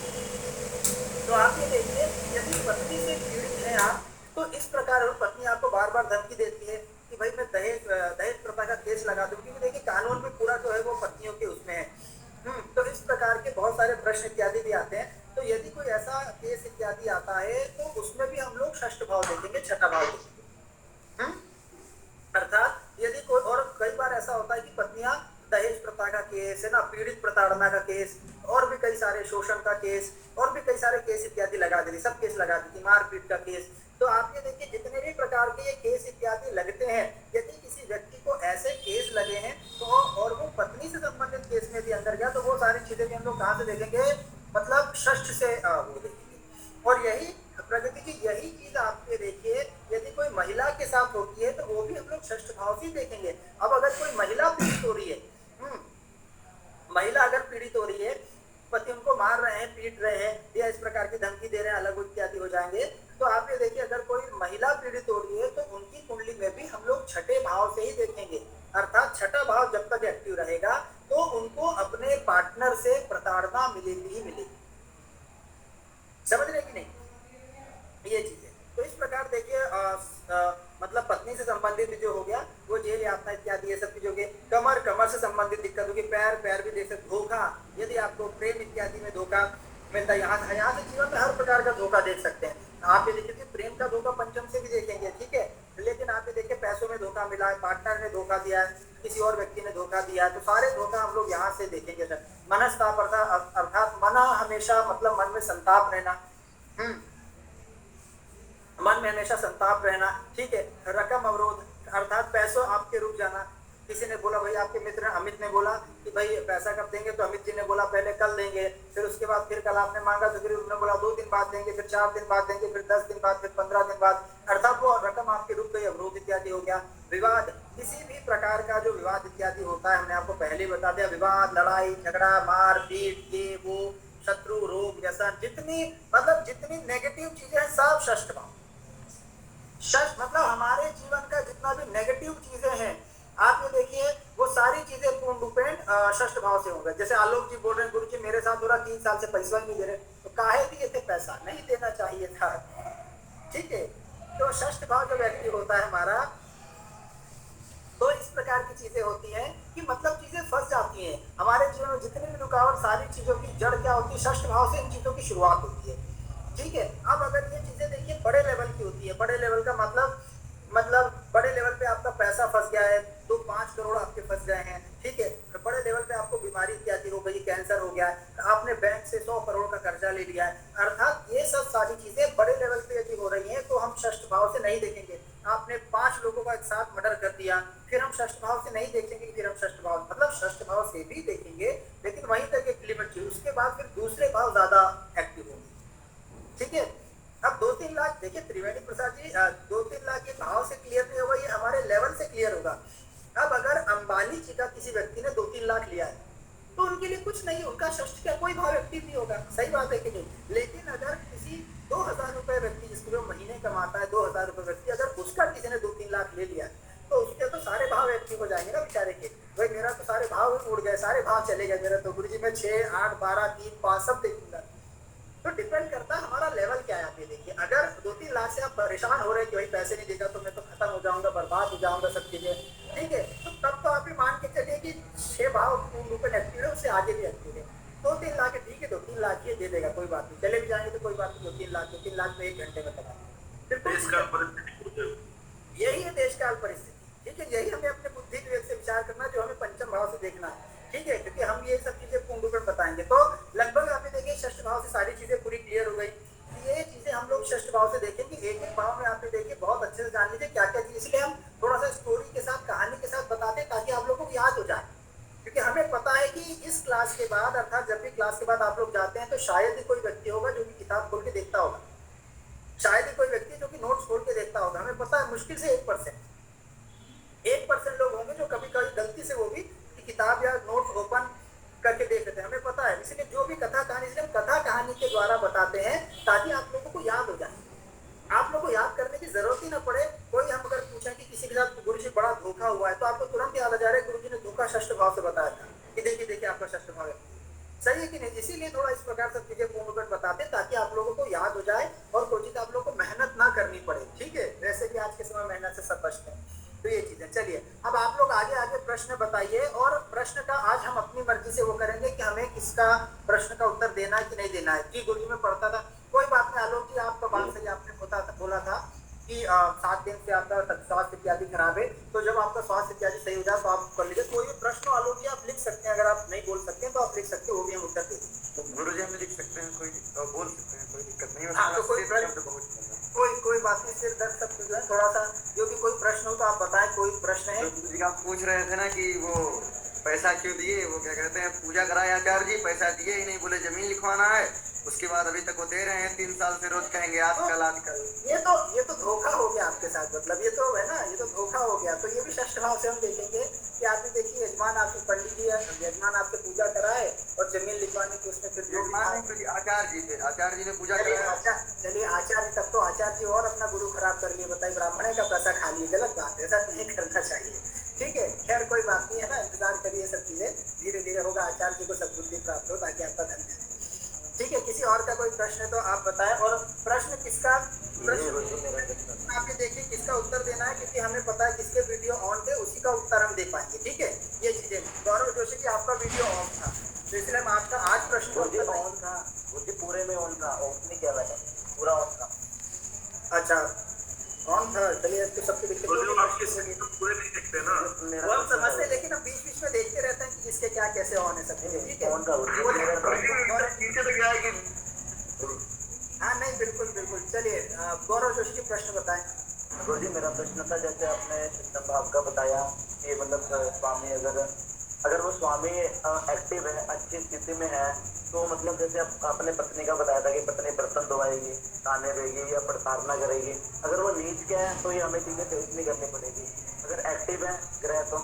तो आप ये देखिए यदि पत्नी से पीड़ित है आप, तो इस प्रकार पत्नी आपको बार बार धमकी देती है कि भाई मैं दहेज प्रथा का केस लगा दूं, क्योंकि देखिए कानून भी पूरा जो है वो पत्नियों के उसमें है। तो इस प्रकार के बहुत सारे प्रश्न इत्यादि भी आते हैं। तो यदि कोई ऐसा केस इत्यादि आता है तो उसमें भी हम लोग षष्ठ भाव देखेंगे, छठा भाव देखेंगे। अर्थात यदि कोई, और कई बार ऐसा होता है कि पत्नियां दहेज प्रथा का केस है ना, पीड़ित प्रताड़ना का केस, और भी कई सारे शोषण का केस, और भी कई सारे केस इत्यादि लगा देती, सब केस लगा देती, मारपीट का केस। तो आप ये देखिए जितने भी प्रकार के ये केस इत्यादि लगते हैं, यदि किसी व्यक्ति को ऐसे केस लगे हैं तो और वो पत्नी से संबंधित केस में भी अंदर गया, तो वो सारी चीजें भी हम लोग कहाँ से देखेंगे? मतलब षष्ठ से वो देखेंगे। और यही प्रकृति की यही चीज आप ये देखिए यदि कोई महिला के साथ होती है तो वो भी हम लोग षष्ठ भाव से देखेंगे। अब अगर कोई महिला पीड़ित हो रही है, महिला अगर पीड़ित हो रही है, पति उनको मार रहे हैं, पीट रहे हैं, या इस प्रकार की धमकी दे रहे हैं, अलग इत्यादि हो जाएंगे, तो आप ये देखिए अगर कोई महिला पीड़ित हो रही है तो उनकी कुंडली में भी हम लोग छठे भाव से ही देखेंगे। अर्थात छठा भाव जब तक एक्टिव रहेगा तो उनको अपने पार्टनर से प्रताड़ना मिलेगी ही मिलेगी। समझ रहे कि नहीं? ये चीज है। तो इस प्रकार देखिए मतलब पत्नी से संबंधित जो हो गया वो जेल यातना इत्यादि ये सब चीज हो गई। कमर से संबंधित दिक्कत होगी, पैर भी देख सकते, धोखा, यदि आपको प्रेम इत्यादि में धोखा मिलता है, यहाँ से जीवन में हर प्रकार का धोखा देख सकते हैं आप। ये देखिए प्रेम का धोखा पंचम से भी देखेंगे, ठीक है, लेकिन आप ये देखिए पैसों में धोखा मिला है, पार्टनर ने धोखा दिया है, किसी और व्यक्ति ने धोखा दिया है, तो सारे धोखा हम लोग यहाँ से देखेंगे सर। मनस्ताप अर्थात मना हमेशा मतलब मन में संताप रहना, मन में हमेशा संताप रहना, ठीक है। रकम अवरोध अर्थात पैसों आपके रुक जाना, किसी ने बोला भाई आपके मित्र अमित ने बोला कि भाई पैसा कब देंगे, तो अमित जी ने बोला पहले कल देंगे, फिर उसके बाद फिर कल आपने मांगा तो फिर उन्होंने बोला 2 दिन बाद देंगे, फिर 4 दिन बाद देंगे, फिर 10 दिन बाद, फिर 15 दिन बाद, अर्थात वो रकम आपकी रुक गई, अवरोध इत्यादि हो गया। विवाद, किसी भी प्रकार का जो विवाद इत्यादि होता है, हमने आपको पहले बता दिया, विवाद, लड़ाई झगड़ा, मार पीट, ये वो, शत्रु, रोग, व्यसन, जितनी नेगेटिव चीजें हैं सब षष्ठ भाव। षष्ठ मतलब हमारे जीवन का जितना भी नेगेटिव चीजें हैं, आप ये देखिए वो सारी चीजें पूर्ण रूपेण षष्ठ भाव से होंगे। जैसे आलोक जी बोल रहे हैं गुरु जी मेरे साथ हो रहा 3 साल से पैसा ही नहीं दे रहे, तो काहे दिए थे पैसा, नहीं देना चाहिए था, ठीक है। तो षष्ठ भाव जब एक्टिव होता है हमारा, तो इस प्रकार की चीजें होती हैं कि मतलब चीजें फंस जाती हैं हमारे जीवन में। जितनी भी रुकावट, सारी चीजों की जड़ क्या होती है? षष्ठ भाव से इन चीजों की शुरुआत होती है। ठीक है, अब अगर ये चीजें देखिए बड़े लेवल की होती है, बड़े लेवल का मतलब बड़े लेवल पे आपका पैसा फंस गया है, 2-5 करोड़ आपके फंस गए हैं, ठीक है, तो बड़े लेवल पे आपको बीमारी इत्यादि हो गई, कैंसर हो गया है, आपने बैंक से 100 करोड़ का कर्जा ले लिया है, अर्थात ये सब सारी चीजें बड़े लेवल पे यदि हो रही हैं तो हम षष्ठ भाव से नहीं देखेंगे। आपने 5 लोगों का एक साथ मर्डर कर दिया, फिर हम षष्ठ भाव से नहीं देखेंगे, फिर हम षष्ठ भाव मतलब षष्ठ भाव से भी देखेंगे, लेकिन वहीं तक एक लिमिट थी, उसके बाद फिर दूसरे भाव ज्यादा एक्टिव होंगे। ठीक है, अब 2-3 लाख देखिए त्रिवेणी प्रसाद जी, 2-3 लाख ये भाव से क्लियर नहीं होगा, ये हमारे लेवल से क्लियर होगा। अब अगर अंबानी जी का किसी व्यक्ति ने 2-3 लाख लिया है तो उनके लिए कुछ नहीं, उनका षष्ठ का कोई भाव एक्टिव नहीं होगा, सही बात है कि नहीं। लेकिन अगर किसी 2,000 रुपए व्यक्ति, जिसको महीने कमाता है 2,000 रुपए व्यक्ति, अगर उसका किसी ने 2-3 लाख ले लिया तो उसके तो सारे भाव एक्टिव हो जाएंगे ना बेचारे के। भाई मेरा तो सारे भाव उड़ गए, सारे भाव चले गए मेरा, तो गुरु जी मैं 6, 8, 12, 3, 5 सब देखूंगा। तो डिपेंड करता है हमारा लेवल क्या है। आप ये देखिए, अगर 2-3 लाख से आप परेशान हो रहे हैं कि भाई पैसे नहीं देगा तो मैं तो खत्म हो जाऊंगा, बर्बाद हो जाऊंगा सब चीजें, ठीक है, तो तब तो आप ये मान के चलिए कि 6 भाव रूपये एक्टिव है, उससे आगे भी एक्टिव है। 2-3 लाख है, ठीक है, 2-3 लाख ये दे देगा, कोई बात नहीं, चले भी जाएंगे तो कोई बात नहीं, 2-3 लाख में 1 घंटे में तक देश का परिस्थिति यही है देश काल परिस्थिति। ठीक है, यही हमें अपने बुद्धि विवेक से विचार करना, जो हमें पंचम भाव से देखना है। ठीक है, क्योंकि हम ये सब चीजें पूर्ण रूप में बताएंगे तो लगभग आप देखिए षष्ठ भाव से सारी चीजें पूरी क्लियर हो गई। ये चीजें हम लोग षष्ठ भाव से देखेंगे, एक-एक भाव में आप देखिए बहुत अच्छे से जान लीजिए क्या क्या चीज, इसलिए हम थोड़ा सा स्टोरी के साथ, कहानी के साथ बताते हैं ताकि आप लोगों को याद हो जाए। क्योंकि हमें पता है कि इस क्लास के बाद, अर्थात जब भी क्लास के बाद आप लोग जाते हैं तो शायद ही कोई व्यक्ति होगा जो कि किताब खोल के देखता होगा, शायद ही कोई व्यक्ति जो कि नोट्स खोल के देखता होगा। हमें पता है मुश्किल से 1% लोग होंगे जो कभी कभी गलती से वो भी किताब या नोट्स ओपन करके देख लेते हैं, हमें पता है। इसलिए जो भी कथा कहानी, इसलिए हम कथा कहानी के द्वारा बताते हैं ताकि आप लोगों को याद हो जाए, आप लोगों को याद करने की जरूरत ही ना पड़े। कोई हम अगर पूछें कि किसी के साथ गुरु जी बड़ा धोखा हुआ है तो आपको तुरंत याद आ जा रहा है गुरु जी ने धोखा षष्ठ भाव से बताया था कि देखिए देखिए आपका षष्ठ भाव है, सही है कि नहीं। इसीलिए थोड़ा इस प्रकार सब चीजें पूर्ण बताते हैं ताकि आप लोगों को याद हो जाए और कोई चीज आप लोगों को मेहनत ना करनी पड़े। ठीक है, वैसे भी आज के समय मेहनत से सब बचते हैं, तो ये चीजें। चलिए अब आप लोग आगे आगे प्रश्न बताइए, और प्रश्न का आज हम अपनी मर्जी से वो करेंगे कि हमें किसका प्रश्न का उत्तर देना है कि नहीं देना है। जी गुरु जी में पढ़ता था, कोई बात नहीं आलोक जी, आपका बात सही, आपने बोला था कि 7 दिन से आपका स्वास्थ्य इत्यादि खराब है, तो जब आपका स्वास्थ्य इत्यादि सही हो जाए तो आप कर लीजिए। कोई भी प्रश्न आलोक जी आप लिख सकते हैं, अगर आप नहीं बोल सकते तो आप लिख सकते हैं, वो भी हम उत्तर दे देंगे। तो गुरु जी हम लिख सकते हैं, कोई बोल सकते हैं, कोई दिक्कत नहीं है। हाँ, तो कोई बात नहीं, सिर्फ दर्द सब कुछ है, थोड़ा सा जो भी कोई प्रश्न हो तो आप बताएं, कोई प्रश्न है। जी आप पूछ रहे थे ना कि वो पैसा क्यों दिए, वो क्या कहते हैं पूजा कराए आचार्य जी, पैसा दिए ही नहीं, बोले जमीन लिखवाना है, उसके बाद अभी तक वो दे रहे हैं, 3 साल से रोज कहेंगे आजकल। ये तो धोखा हो गया आपके साथ, मतलब ये तो है ना, ये तो धोखा हो गया। तो ये भी षष्ठ भाव से हम देखेंगे कि आप देखिए यजमान आपके पंडित जी, यजमान आपके पूजा कराए और जमीन लिखवाने की उसमें फिर आचार्य जी ने पूजा कराया। चलिए आचार्य, तब तो आचार्य जी और अपना गुरु खराब कर लिए, बताइए ब्राह्मण का पैसा खा लिए, गलत बात है, ऐसा नहीं करना चाहिए। ठीक है, खैर कोई बात नहीं है ना, इंतजार करिए, सब चीजें धीरे धीरे होगा, आचार्य जी को सद्बुद्धि प्राप्त हो ताकि आपका धन है। ठीक है, किसी और का कोई प्रश्न है तो आप बताएं, और प्रश्न किसका, प्रश्न आप ये देखिए किसका उत्तर देना है, क्योंकि हमें पता है किसके वीडियो ऑन थे उसी का उत्तर हम दे पाएंगे। ठीक है, ये चीजें, गौरव जोशी जी आपका वीडियो ऑन था तो इसलिए हम आपका आज प्रश्न ऑन था, पूरे में ऑन था, ऑफ नहीं किया मैंने, पूरा ऑन था। अच्छा ऑन था, चलिए तो सबके दिक्कत पूरे नहीं देखते ना, वो हम समझते हैं, लेकिन हम बीच बीच में देखते रहते हैं कि किसके क्या कैसे ऑन है सब चीजें। ठीक है, हाँ नहीं बिल्कुल बिल्कुल। चलिए गौरव जोशी जी प्रश्न बताएं। गुरु जी मेरा प्रश्न था, जैसे आपने सिस्टम भाव का बताया कि मतलब स्वामी अगर वो स्वामी एक्टिव है, अच्छी स्थिति में है, तो मतलब जैसे आपने पत्नी का बताया था कि पत्नी बर्तन धोएगी, खाने देगी या प्रार्थना करेगी, अगर वो नीच के है तो ये हमें चीजें फेस नहीं करनी पड़ेगी, अगर एक्टिव है ग्रह तो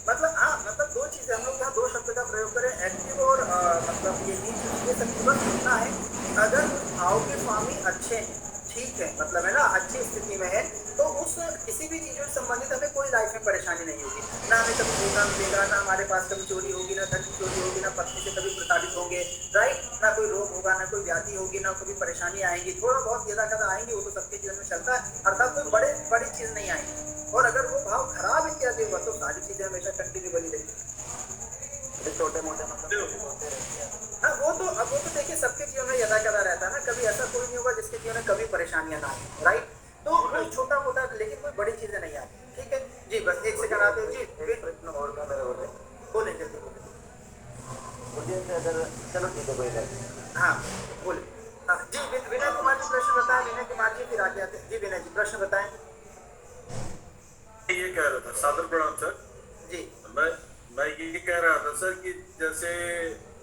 मतलब हाँ, मतलब 2 चीजें हम लोग यहाँ 2 शब्द का प्रयोग करें, एक्टिव और मतलब ये नीच, ये सब बस इतना है कि अगर भाव के स्वामी अच्छे हैं, ठीक है, मतलब है ना, अच्छी स्थिति में है, तो उस किसी भी चीज़ों से संबंधित हमें कोई लाइफ में परेशानी नहीं होगी। ना हमें कभी धोखा मिलेगा, ना हमारे पास कभी चोरी होगी, ना धन की चोरी होगी, ना पत्नी से कभी प्रताड़ित होंगे, राइट? ना कोई रोग होगा, ना कोई व्याधि होगी, ना कभी परेशानी आएगी। थोड़ा बहुत यदा कदा आएंगी, वो तो सबके जीवन में चलता है, अर्थात कोई बड़ी चीज़ नहीं आएगी। और अगर वो भाव खराब इत्यादि हुआ तो सारी चीज़ें हमेशा कंटिन्यू बनी रहेगी। छोटे मोटे मतलब होते रहते हैं। हाँ, वो तो देखिए सबके जीवन में यदा कदा रहता है ना, कभी ऐसा कोई नहीं होगा जिसके जीवन में कभी परेशानियां ना आए, राइट? तो वो छोटा मोटा, लेकिन कोई बड़ी चीजें नहीं आती, ठीक है जी। बस एक सेकंड आते हो जी, एक प्रश्न और का मेरे बोले बोले जल्दी बोले। मुझे से अगर चलो ठीक है कोई नहीं। हाँ बोले। हाँ जी, विनय कुमार जी प्रश्न बताएं। विनय कुमार जी फिर आगे आते हैं जी। विनय जी प्रश्न बताएं। ये कह रहा था, सादर प्रणाम सर जी। मैं ये कह रहा था सर कि जैसे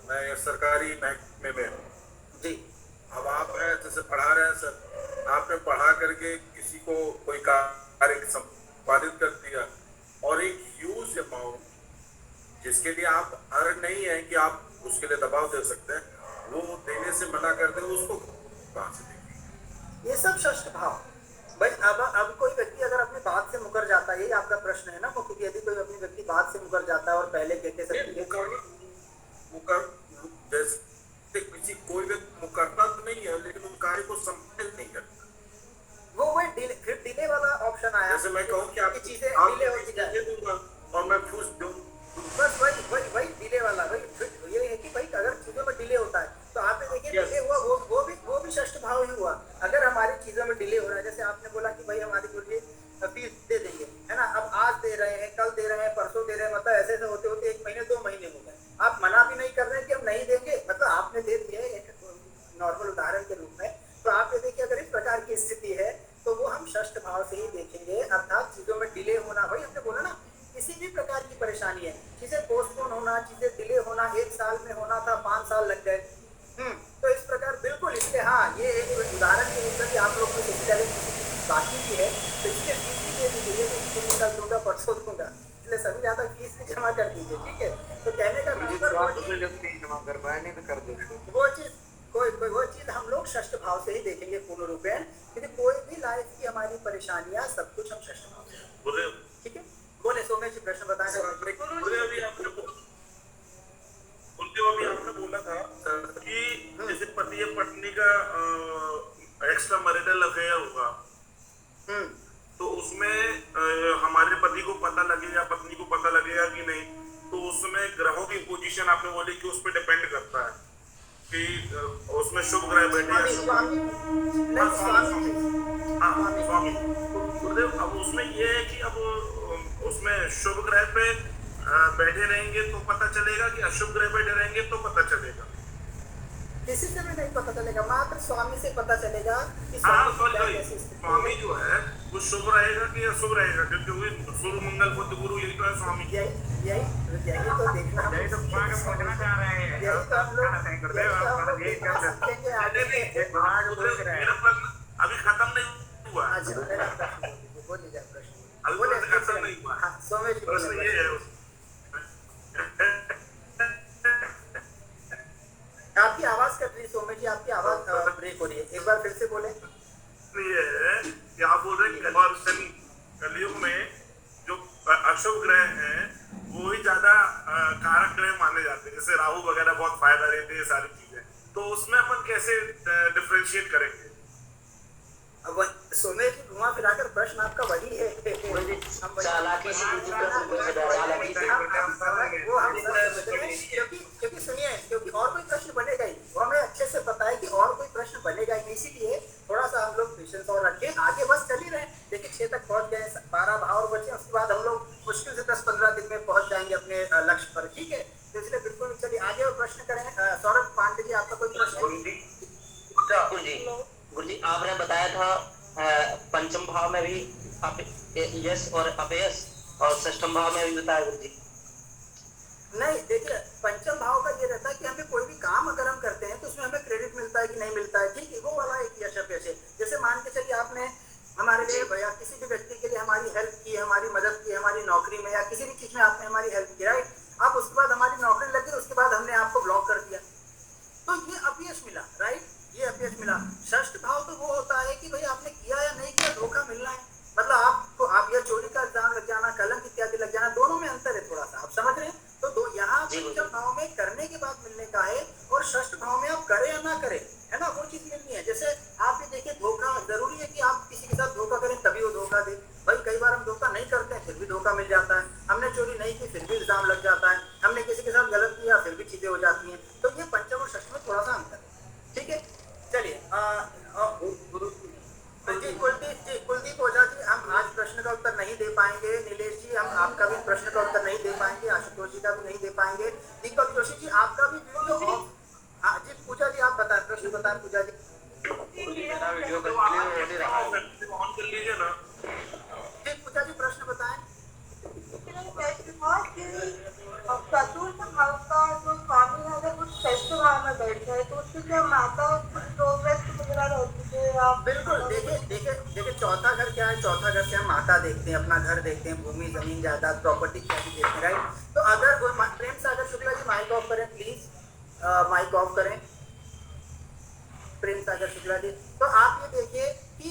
मैं सरकारी महकमे में हूँ जी। अब आप हैं जैसे पढ़ा रहे हैं सर, आपने पढ़ा करके किसी को कोई कार्य संपादित कर दिया और एक ह्यूज अमाउंट जिसके लिए आप अर्ह नहीं है कि आप उसके लिए दबाव दे सकते हैं, वो देने से मना कर दे, उसको कहाँ से देंगे? ये सब षष्ठ भाव भाई। अब कोई व्यक्ति अगर अपनी बात से मुकर जाता है, यही आपका प्रश्न है ना, क्योंकि यदि कोई अपनी व्यक्ति बात से मुकर जाता है और पहले कहते जैसे किसी कोई व्यक्ति मुकरता तो नहीं है, लेकिन उस कार्य को संपादित नहीं करता, वो फिर डिले वाला ऑप्शन आया। जैसे मैं कहूँ कि आपकी चीजें आप डिले होती जाए दूंगा और मैं घूस दूँ, बस वही डिले वाला। वही ये है कि भाई अगर चीजों में डिले होता है तो आपने देखिए डिले हुआ, वो भी षष्ठ भाव ही हुआ। अगर हमारी चीजों में डिले हो रहा है, जैसे आपने बोला कि भाई हमारी गुरुजी फीस दे देंगे, है ना, अब आज दे रहे हैं, कल दे रहे हैं, परसों दे रहे हैं, मतलब ऐसे होते होते 1 महीने 2 महीने हो गए, आप मना भी नहीं कर रहे हैं कि हम नहीं देंगे, मतलब आपने दे दिया है एक नॉर्मल उदाहरण के रूप में। तो आपने देखिए अगर इस प्रकार की स्थिति है तो वो हम षष्ठ भाव से ही देखेंगे, अर्थात चीजों में डिले होना। भाई हमने बोला ना, किसी भी प्रकार की परेशानी है, चीजें पोस्टपोन होना, चीजें डिले होना, 1 साल में होना था 5 साल लग गए। तो इस प्रकार बिल्कुल इसलिए हाँ, ये एक उदाहरण के रूप में आप लोग को बाकी भी है तो इसके फीस भी दे दीजिए, तो कल दूंगा परसों दूंगा, इसलिए सभी ज्यादा फीस भी जमा कर दीजिए, ठीक है? तो कहने का जमा कर पाए नहीं तो कर दो वो चीज वो चीज हम लोग षष्ठ भाव से ही देखेंगे पूर्ण रूपेण, क्योंकि कोई भी लाइफ की हमारी परेशानियां सब कुछ हम षष्ठ भाव से, बोले ठीक है? बोले सोमेश जी प्रश्न बताएं। अभी आपने बोला था कि जैसे पति या पत्नी का एक्स्ट्रा मैरिटल अफेयर होगा तो उसमें हमारे पति को पता लगे या पत्नी को पता लगेगा कि नहीं, तो उसमें ग्रहों की पोजीशन आपने बोली कि उस पर डिपेंड करता है कि उसमें शुभ ग्रह बैठे या स्वामी गुरुदेव। अब उसमें ये है कि अब उसमें शुभ ग्रह पे बैठे रहेंगे तो पता चलेगा कि अशुभ ग्रह बैठे रहेंगे तो पता चलेगा? किसी से भी नहीं पता चलेगा, मात्र स्वामी से पता चलेगा कि स्वामी जो है वो शुभ रहेगा कि अशुभ रहेगा, क्योंकि सूर्य मंगल बुध गुरु यही तो है स्वामी। यही तो देखना, यही तो पहुंचना चाह रहे हैं। यही तो हम लोग अभी खत्म नहीं हुआ, बोलिए प्रश्न, अभी खत्म नहीं हुआ। सोमेश प्रश्न ये है आपकी आवाज कट रही है सोमेश जी, आपकी आवाज ब्रेक हो रही है, एक बार फिर से बोले। ये है कि आप बोल रहे हैं और शनि कलयुग में जो अशुभ ग्रह हैं वो ही ज्यादा कारक ग्रह माने जाते हैं, जैसे राहु वगैरह बहुत फायदा देते हैं, सारी चीजें, तो उसमें अपन कैसे डिफरेंशिएट करेंगे? अब सोमेश जी घुमा फिराकर प्रश्न आपका वही है, चालाकी से क्योंकि सुनिए, क्योंकि और कोई प्रश्न बनेगा ही, वो हमें अच्छे से पता है कि और कोई प्रश्न बनेगा ही, इसीलिए थोड़ा सा हम लोग पेशेंस और रखें, आगे बस चल ही रहे। देखिए 6 तक पहुंच गए, 12 भाव बचे, उसके बाद हम लोग मुश्किल से 10-15 दिन में पहुंच जाएंगे अपने लक्ष्य पर, ठीक है? तो इसलिए बिल्कुल चलिए आगे और प्रश्न करें। सौरभ पांडे जी आपका कोई प्रश्न? गुरुजी आपने बताया था पंचम भाव में भी यश और अपयश, और षष्ठम भाव में भी बताया गुरुजी। नहीं, देखिए पंचम भाव का ये रहता है कि हमें कोई भी काम अगर हम करते हैं तो उसमें हमें क्रेडिट मिलता है कि नहीं मिलता है, ठीक है? वो वाला एक यश अपयश है। जैसे मान के चलिए आपने हमारे लिए या किसी भी व्यक्ति के लिए हमारी हेल्प की, हमारी मदद की, हमारी नौकरी में या किसी भी चीज में आपने हमारी हेल्प की, राइट? आप उसके बाद हमारी नौकरी लगी, उसके बाद हमने आपको ब्लॉक कर दिया, तो ये अपयश मिला, राइट? ये अपयश मिला। षष्ठ भाव तो वो होता है कि भाई आपने किया या नहीं किया, धोखा मिलना है, मतलब आप अंतर है थोड़ा सा, आप समझ रहे हैं? तो दो यहाँ पंचम भाव में करने के बाद मिलने का है, और षष्ठ भाव में आप करें या ना करें, है ना, वो चीज मिलनी है। जैसे आप ये देखिए, धोखा जरूरी है कि आप किसी के साथ धोखा करें तभी वो धोखा दे। भाई कई बार हम धोखा नहीं करते हैं फिर भी धोखा मिल जाता है, हमने चोरी नहीं की फिर भी इल्जाम लग जाता है, हमने किसी के साथ गलत किया फिर भी चीजें हो जाती हैं। तो ये पंचम और षष्ठ में थोड़ा सा अंतर है, ठीक है। चलिए कुलदीप ओझा जी, हम आज प्रश्न का उत्तर नहीं दे पाएंगे। नीलेश जी, हम आपका भी प्रश्न का उत्तर नहीं दे पाएंगे। आशुतोष जी का भी नहीं दे पाएंगे। दीपक जोशी जी, आपका भी वीडियो ऑफ। हाँ जी, पूजा जी आप बताएं, प्रश्न बताएं पूजा जी। मेरा वीडियो कंटिन्यू हो नहीं रहा है। ऑन कर लीजिए ना। जी पूजा जी प्रश्न बताएं। चतुर्थ भाव का जो स्वामी है अगर वो षष्ठ भाव में बैठ जाए तो उसकी क्या माता प्रोग्रेस वगैरह रहती है या बिल्कुल, देखिए चौथा घर क्या है? चौथा घर से हम माता देखते हैं, अपना घर देखते हैं, भूमि जमीन जायदाद प्रॉपर्टी क्या भी देखते हैं, राइट। तो अगर प्रेम सागर शुक्ला जी माइक ऑफ करें प्लीज, माइक ऑफ करें प्रेम सागर शुक्ला जी। तो आप ये देखिए कि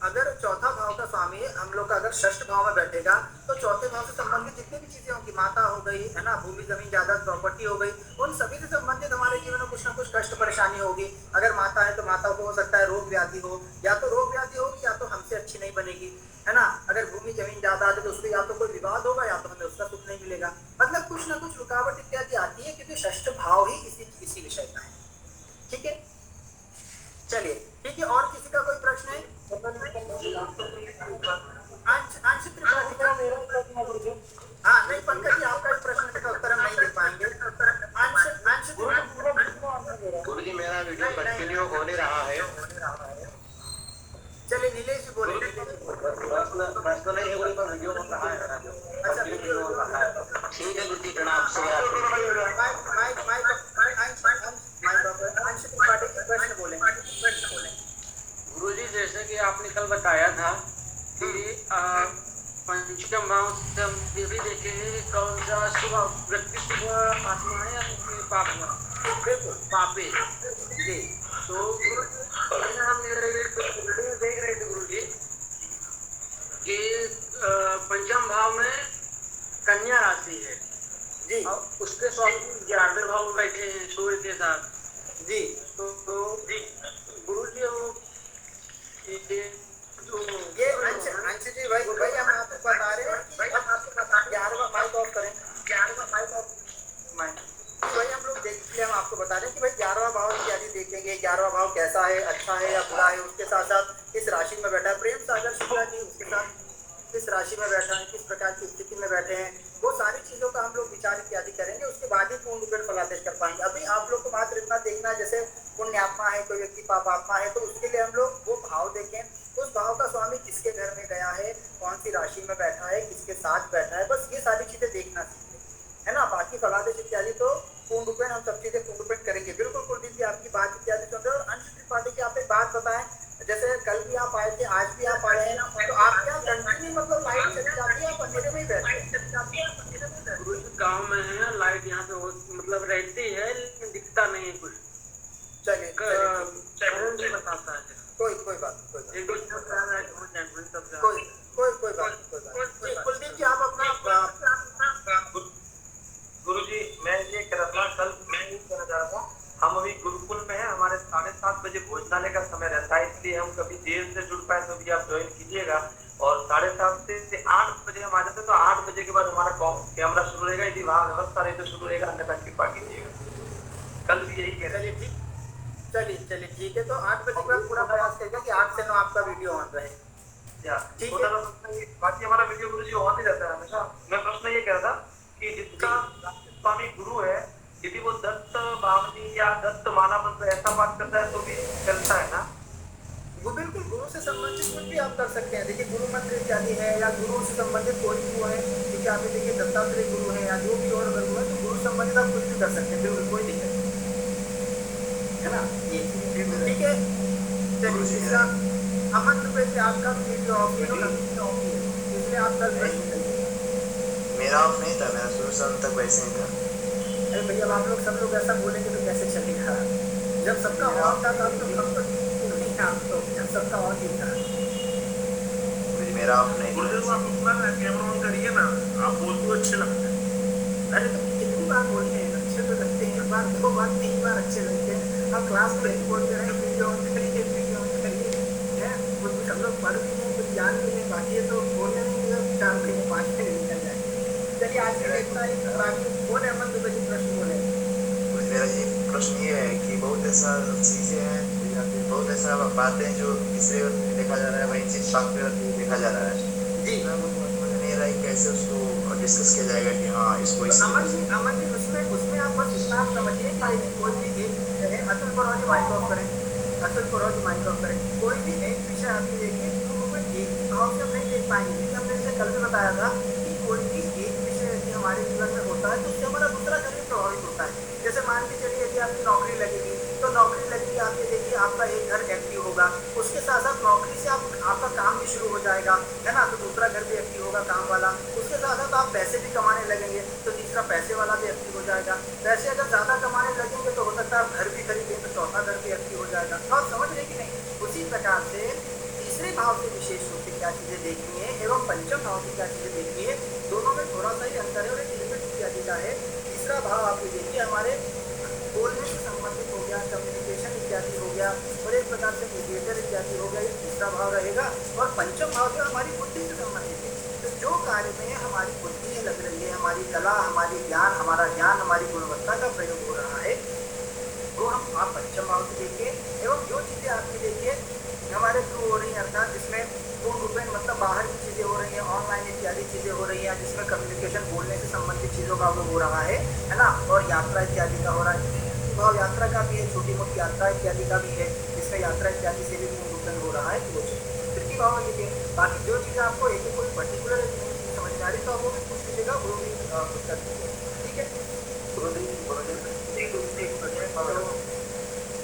अगर चौथा भाव का स्वामी हम लोग का अगर षष्ठ भाव में बैठेगा तो चौथे भाव से संबंधित जितनी भी चीजें होंगी, माता हो गई, है ना, भूमि जमीन जायदाद प्रॉपर्टी हो गई, उन सभी से संबंधित हमारे जीवन में कुछ ना कुछ कष्ट परेशानी होगी। अगर माता है तो माता को हो सकता है रोग व्याधि हो, या तो रोग व्याधि होगी या तो हमसे अच्छी नहीं बनेगी, है ना। अगर भूमि जमीन जायदाद है तो उसको या तो कोई विवाद होगा या तो हमें उसका सुख नहीं मिलेगा। मतलब कुछ ना कुछ रुकावट इत्यादि आती है क्योंकि षष्ठ भाव ही इसी विषय का है, ठीक है। चलिए ठीक है, और किसी का कोई प्रश्न है? अंश त्रिपाठी का हाँ नहीं, पंकज जी आपका इस प्रश्न का उत्तर हम नहीं दे पाएंगे। अंश गुरु जी मेरा वीडियो कंटिन्यू हो नहीं रहा है। चलिए नीलेश जी बोले। प्रश्न नहीं है गुरु का, वीडियो हो रहा है। अच्छा वीडियो हो रहा है, ठीक है गुरु जी, प्रणाम। अंश त्रिपाठी के प्रश्न बोले। गुरु जी जैसे कि आपने कल बताया था कि पंचम भाव से हम ये भी देखेंगे कि कौन सा शुभ व्यक्ति शुभ आत्मा है या पाप बिल्कुल पापी जी। तो हम देख रहे थे गुरु जी कि पंचम भाव में कन्या राशि है जी, और उसके स्वामी 11वें भाव में बैठे हैं सूर्य के साथ जी। तो गुरु जी वो ये अंश जी भाई हम आपको बता रहे हैं कि हम आपको बता 11वां माइक ऑफ करें, 11वां माइक ऑफ माइक भाई हम लोग देख लिए, हम आपको बता रहे हैं कि भाई 11वां भाव इत्यादि देखेंगे, 11वां भाव कैसा है, अच्छा है या बुरा है। उसके साथ साथ इस राशि में बैठा है प्रेम सागर शुक्ला जी, उसके साथ किस राशि में बैठा है, किस प्रकार की स्थिति में बैठे हैं, वो सारी चीजों का हम लोग विचार इत्यादि करेंगे। उसके बाद ही पूर्ण रूपेण फलादेश कर पाएंगे। अभी आप लोग को मात्र इतना देखना है, जैसे पुण्यात्मा है, कोई व्यक्ति पापात्मा है, तो उसके लिए हम लोग वो भाव देखें, उस भाव का स्वामी किसके घर में गया है, कौन सी राशि में बैठा है, किसके साथ बैठा है, बस ये सारी चीजें देखना सीखें, है ना। बाकी फलादेश इत्यादि तो पूर्ण रूपेण हम सब चीजें पूर्ण रूपेण करेंगे। बिल्कुल कुलदीप जी आपकी बात इत्यादि सुन रहे हैं। और अंश त्रिपाठी की आप एक बात बताएं, जैसे कल भी आप आए थे, आज भी आप आए हैं, तो आप क्या कंटिन्यू मतलब लाइट चली जाती है, आप अंधेरे में ही बैठते हैं? गुरु जी गाँव में है, लाइट यहाँ पे मतलब रहती है लेकिन दिखता नहीं है कुछ। चलिए बताता है कोई बात एक कोई बात। कुलदीप जी आप अपना गुरु जी मैं ये कह रहा था, कल मैं ये कहना चाह रहा था, हम अभी गुरुकुल में हैं, हमारे 7:30 बजे भोजनालय का समय रहता है, इसलिए हम कभी देर से जुड़ पाए तो भी आप ज्वाइन कीजिएगा। और 7:30 से 8 बजे हम आ जाते हैं, तो 8 बजे के बाद हमारा कैमरा शुरू रहेगा, यदि वहाँ व्यवस्था रही तो शुरू रहेगा, अन्यथा कृपा कीजिएगा। कल भी यही कह रहे थे। चलिए ठीक है। तो 8 बजे के बाद पूरा प्रयास करेंगे कि 8 से 9 आपका वीडियो ऑन रहे, ठीक है। बाकी हमारा वीडियो गुरु जी ऑन ही रहता है हमेशा। मैं प्रश्न ये कह रहा था कि जिसका स्वामी गुरु है, यदि वो दत्त भावनी या दत्त माना मंत्र ऐसा बात करता है तो भी चलता है ना? वो बिल्कुल गुरु से संबंधित कुछ भी आप कर सकते हैं। देखिए गुरु मंत्र इत्यादि है या गुरु से संबंधित कोई भी वो है, क्योंकि आप देखिए दत्तात्रेय गुरु है या जो भी और गुरु है, तो गुरु संबंधित आप कुछ भी कर सकते हैं, बिल्कुल कोई दिक्कत नहीं है ना। ये ठीक है। चलिए तीसरा अमन रुपये से आपका वीडियो ऑफ इसलिए आप कल प्रश्न करिए। मेरा ऑफ नहीं था, मेरा शुरू से अंत तक वैसे ही था। अरे भैया आप लोग सब लोग ऐसा बोलेंगे तो कैसे चलेगा? जब सबका ऑन था तो आप लोग नहीं, आप तो जब सबका ऑन ही था। मेरा ऑफ नहीं गुरुजी है। को आप अपना कैमरा ऑन करिए ना, आप बोलते हो अच्छे लगते हैं। अरे तो कितनी बार बोलते हैं, अच्छे तो लगते हैं, एक बार 2 बार 3 बार अच्छे लगते हैं। हम क्लास में यही बोलते रहे वीडियो ऑन करिए, वीडियो ऑन करिए, हैं कुछ हम लोग पढ़ भी लें, कुछ जान भी लें, बाकी ये तो बोलने नहीं है 4 महीने 5 महीने निकल जाए। चलिए आज के देखना है बाकी बोले अमन दुबे जी प्रश्न बोले। मेरा ये प्रश्न ये है कि बहुत ऐसा चीजें हैं या फिर बहुत ऐसा बातें हैं जो तीसरे व्यक्ति देखा जा रहा है, वही चीज चौथे व्यक्ति देखा जा रहा है जी मुझे नहीं रहा है कैसे उसको डिस्कस किया जाएगा कि हाँ इसको इस अमन जी उसमें आप बस इतना आप समझिए कि कोई भी एक विषय है, असल पर और माइंड ऑफ करें, असल पर और माइंड ऑफ करें, कोई भी एक विषय आप देखिए तो वो एक ही भाव से हम नहीं देख पाएंगे, क्योंकि हमने जैसे कल भी बताया था कि कोई भी एक विषय यदि हमारे जीवन में होता है तो उससे हमारा दूसरा शरीर प्रभावित होता है। जैसे मान के चलिए यदि आपकी नौकरी लगेगी तो नौकरी लगेगी, आपके देखिए आपका एक घर एक्टिव होगा, उसके साथ साथ नौकरी से आपका काम भी शुरू हो जाएगा, है ना, तो दूसरा घर भी एक्टिव होगा काम वाला, उसके साथ साथ आप पैसे भी कमाने लगेंगे तो तीसरा पैसे वाला भी एक्टिव हो जाएगा। पैसे अगर ज़्यादा कमाने लगेंगे तो हो सकता है आप घर भी खरीदें तो चौथा घर भी एक्टिव हो जाएगा। तो आप समझ रहे कि नहीं, उसी प्रकार से तीसरे भाव से विशेष रूप से क्या चीज़ें देखनी है एवं पंचम भाव की क्या चीज़ें देखनी है, दोनों में थोड़ा सा ही अंतर है और एक लिमिट इत्यादि का है। तीसरा भाव आप देखिए हमारे बोलने से संबंधित हो गया, कम्युनिकेशन इत्यादि हो गया और एक प्रकार से मीडिएटर इत्यादि हो गया, ये तीसरा भाव रहेगा। और पंचम भाव जो हमारी बुद्धि से संबंधित है, तो जो कार्य में हमारी बुद्धि लग रही है, हमारी कला, हमारी ज्ञान, हमारा ज्ञान, हमारी गुणवत्ता का प्रयोग हो रहा है, वो हम आप पंचम भाव से देखिए। एवं जो चीज़ें आपकी देखिए हमारे थ्रू हो रही हैं, अर्थात जिसमें पूर्ण रूप में मतलब बाहर की चीज़ें हो रही हैं, ऑनलाइन इत्यादि चीज़ें हो रही हैं, जिसमें कम्युनिकेशन बोलने से संबंधित चीज़ों का वो हो रहा है ना, और यात्रा इत्यादि का हो रहा है। भाव यात्रा का भी है, छोटी मोटी यात्रा इत्यादि का भी है, जिसमें यात्रा इत्यादि से भी पूर्ण रूप में हो रहा है, तो वो चीज़ तृतीय भाव में देखिए। बाकी जो चीज़ें आपको एक कोई पर्टिकुलर समझ में आ रही तो आप वो भी पूछ लीजिएगा, वो भी कुछ कर दीजिए, ठीक है।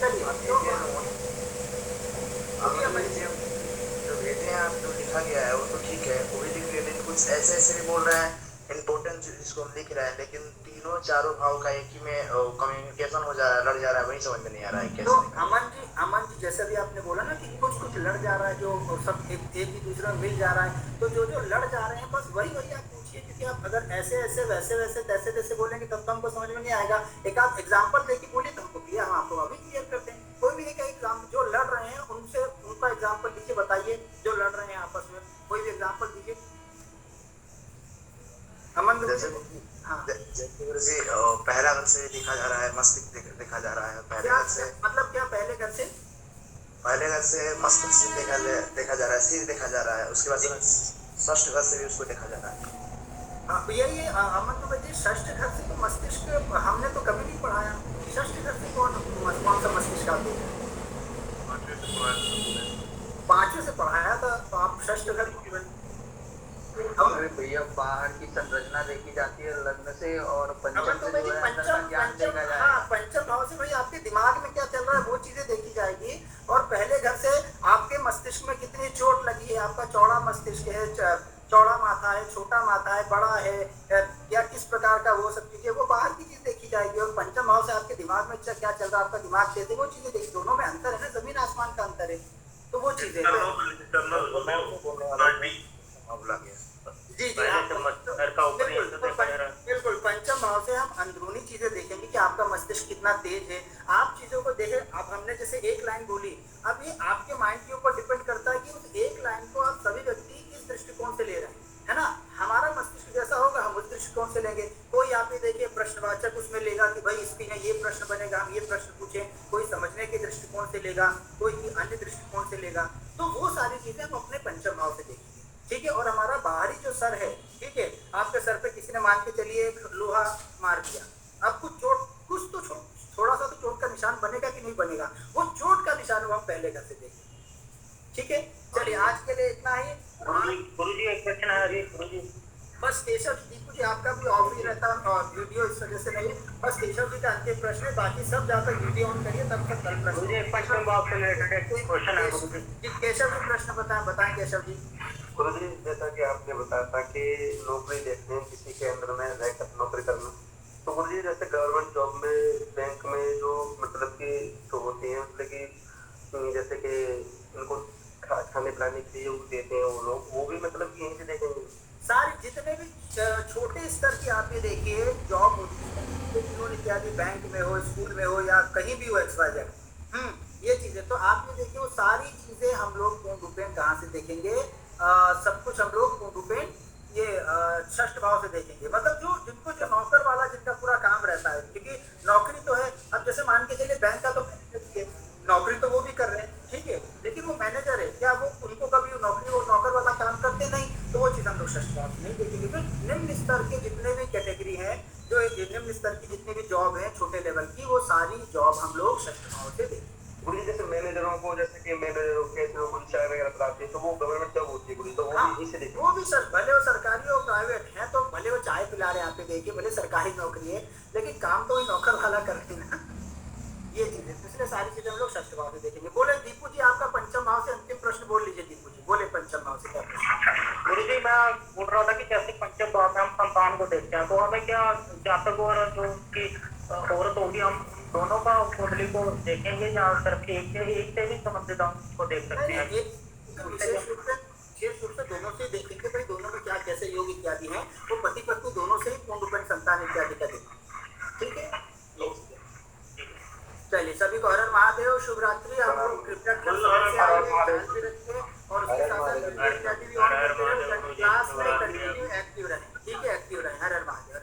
चलिए जो भेजे हैं आप जो लिखा गया है वो तो ठीक है, वो भी लिख रहे हैं, लेकिन कुछ ऐसे ऐसे भी बोल रहे हैं इम्पोर्टेंट जिसको हम लिख रहे हैं, लेकिन तीनों चारों भाव का एक ही में कम्युनिकेशन हो जा रहा है, लड़ जा रहा है, वही समझ में नहीं आ रहा है तो कैसे। अमन जी जैसे भी आपने बोला ना कि कुछ लड़ जा रहा है, जो सब एक ही दूसरे में मिल जा रहा है, तो जो लड़ जा रहे हैं बस वही आप पूछिए, क्योंकि आप अगर ऐसे ऐसे वैसे तैसे तैसे बोलेंगे तब तो हमको समझ में नहीं आएगा। एक आप एग्जाम्पल देके बोलिए तो हमको क्लियर, हम आपको अभी क्लियर करते हैं। कोई भी एक एग्जाम्पल जो लड़ रहे हैं उनसे उनका एग्जाम्पल लीजिए, बताइए जो लड़ रहे हैं आपस में, कोई भी एग्जाम्पल दीजिए अमन। जैसे पहला घर से देखा जा रहा है, मस्तिष्क देखा जा रहा है, पहले घर से मतलब क्या पहले घर से मस्तिष्क देखा जा रहा है, सिर देखा जा रहा है, उसके बाद षष्ठ घर से भी उसको देखा जा रहा है। यही अमन तो बच्चे षष्ठ घर से तो मस्तिष्क हमने तो कभी नहीं पढ़ाया, षष्ठ घर से कौन सा मस्तिष्क आते हैं? 5वें से पढ़ाया था, तो आप षष्ठ घर भैया बाहर की संरचना देखी जाती है लग्न से, और पंचम से जो है अंदर का ज्ञान देखा जाएगा। हाँ, पंचम भाव से भाई आपके दिमाग में क्या चल रहा है वो चीजें देखी जाएगी। और पहले घर से आपके मस्तिष्क में कितनी चोट लगी है, आपका चौड़ा मस्तिष्क है, चौड़ा माथा है, छोटा माथा है, बड़ा है, या किस प्रकार का वो सब चीजें, वो बाहर की चीज देखी जाएगी। और पंचम भाव से आपके दिमाग में क्या चल रहा है, आपका दिमाग कैसे, वो चीजें देखी। दोनों में अंतर है ना, जमीन आसमान का अंतर है, तो वो चीजें जी बिल्कुल। पंचम भाव से हम अंदरूनी चीजें देखेंगे कि आपका मस्तिष्क कितना तेज है, आप चीजों को देखें। अब हमने जैसे एक लाइन बोली, अब ये आपके माइंड के ऊपर डिपेंड करता है कि उस एक लाइन को आप सभी व्यक्ति किस दृष्टिकोण से ले रहे हैं, है ना। हमारा मस्तिष्क जैसा होगा हम उस दृष्टिकोण से लेंगे। कोई आप ये देखिए प्रश्नवाचक उसमें लेगा कि भाई इसमें ये प्रश्न बनेगा, हम ये प्रश्न पूछें, कोई समझने के दृष्टिकोण से लेगा, कोई अन्य दृष्टिकोण से लेगा, तो वो सारी चीजें हम अपने पंचम भाव से देखेंगे, ठीक है। और हमारा बाहरी जो सर है, ठीक है, आपके सर पे किसी ने मान के चलिए लोहा मार दिया, अब कुछ तो थोड़ा सा तो चोट का निशान बनेगा कि नहीं बनेगा, वो चोट का निशान हम पहले घर से देखेंगे, ठीक है। चलिए आज के लिए इतना ही। गुरुजी एक क्वेश्चन आ रही है गुरुजी। बस केशव दीपू जी आपका भी ऑफ ही रहता है और वीडियो इस वजह से नहीं, बस केशव जी का अंतिम प्रश्न है, बाकी सब जब तक वीडियो ऑन करिए तब तक कल प्रश्न। गुरुजी पंचम भाव से रिलेटेड क्वेश्चन है गुरुजी। केशव जी प्रश्न बताएं केशव जी। गुरुजी जैसा कि आपने बताया था कि नौकरी देखते हैं किसी के अंदर में रहकर नौकरी करना, तो गुरुजी जैसे गवर्नमेंट जॉब में बैंक में जो मतलब कि तो होती हैं, मतलब कि जैसे कि उनको खाने पिलाने के लिए वो देते हैं वो लोग, वो भी मतलब कि आप ये देखिए जॉब होती है तो इत्यादि बैंक में हो, स्कूल में हो या कहीं भी हो XYZ, ये चीजें तो आप ये देखिए वो सारी चीजें हम लोग पूर्ण रूपेण कहाँ से देखेंगे, सब कुछ हम लोग पूर्ण रूपेण ये षष्ठ भाव से देखेंगे। मतलब जिनको जो नौकर वाला जिनका पूरा काम रहता है, क्योंकि नौकरी तो है, अब जैसे मान के चलिए बैंक का तो नौकरी तो वो भी कर रहे हैं, ठीक है, लेकिन वो मैनेजर है, क्या वो उनको कभी नौकरी वो नौकर वाला काम करते नहीं, तो वो चीज़ हम लोग षष्ठ भाव नहीं देखेंगे। फिर निम्न स्तर के जितने भी कैटेगरी हैं, जो निम्न स्तर की जितनी भी जॉब है छोटे लेवल की, वो सारी जॉब हम लोग षष्ठ भाव से देखेंगे। गुरु जी जैसे मैनेजरों को, जैसे कि मैनेजरों के जो चाय वगैरह पिलाते हैं, तो वो गवर्नमेंट जॉब होती है गुरु, तो वो भी इसे देखिए। वो भी सर भले वो सरकारी और प्राइवेट है, तो भले वो चाय पिला रहे हैं, आप देखिए भले सरकारी नौकरी है, लेकिन काम तो वही नौकर वाला करते हैं ना। ये चीजें, इसलिए सारी चीजें हम लोग षष्ठ भाव से देखेंगे। बोले दीपू जी, आपका पंचम भाव से अंतिम प्रश्न बोल लीजिए। दीपू जी बोले पंचम भाव से क्या प्रश्न? गुरुजी मैं बोल रहा था कि जैसे पंचम भाव में हम संतान को देखते हैं, तो हमें क्या जातक और जो कि औरत होगी, हम दोनों का कुंडली को देखेंगे या सिर्फ एक से भी संबंधित हम उसको देख सकते हैं? विशेष रूप से दोनों से देखेंगे भाई, दोनों में क्या कैसे योग इत्यादि है, वो पति पत्नी दोनों से ही पूर्ण रूपेण संतान इत्यादि का देखेंगे। ठीक है, चलिए सभी को हर हर महादेव, शुभ रात्रि। आप लोग कृपया और उसके साथ साथ इत्यादि भी और क्लास में कंटिन्यू एक्टिव रहें। ठीक है, एक्टिव रहें। हर हर महादेव।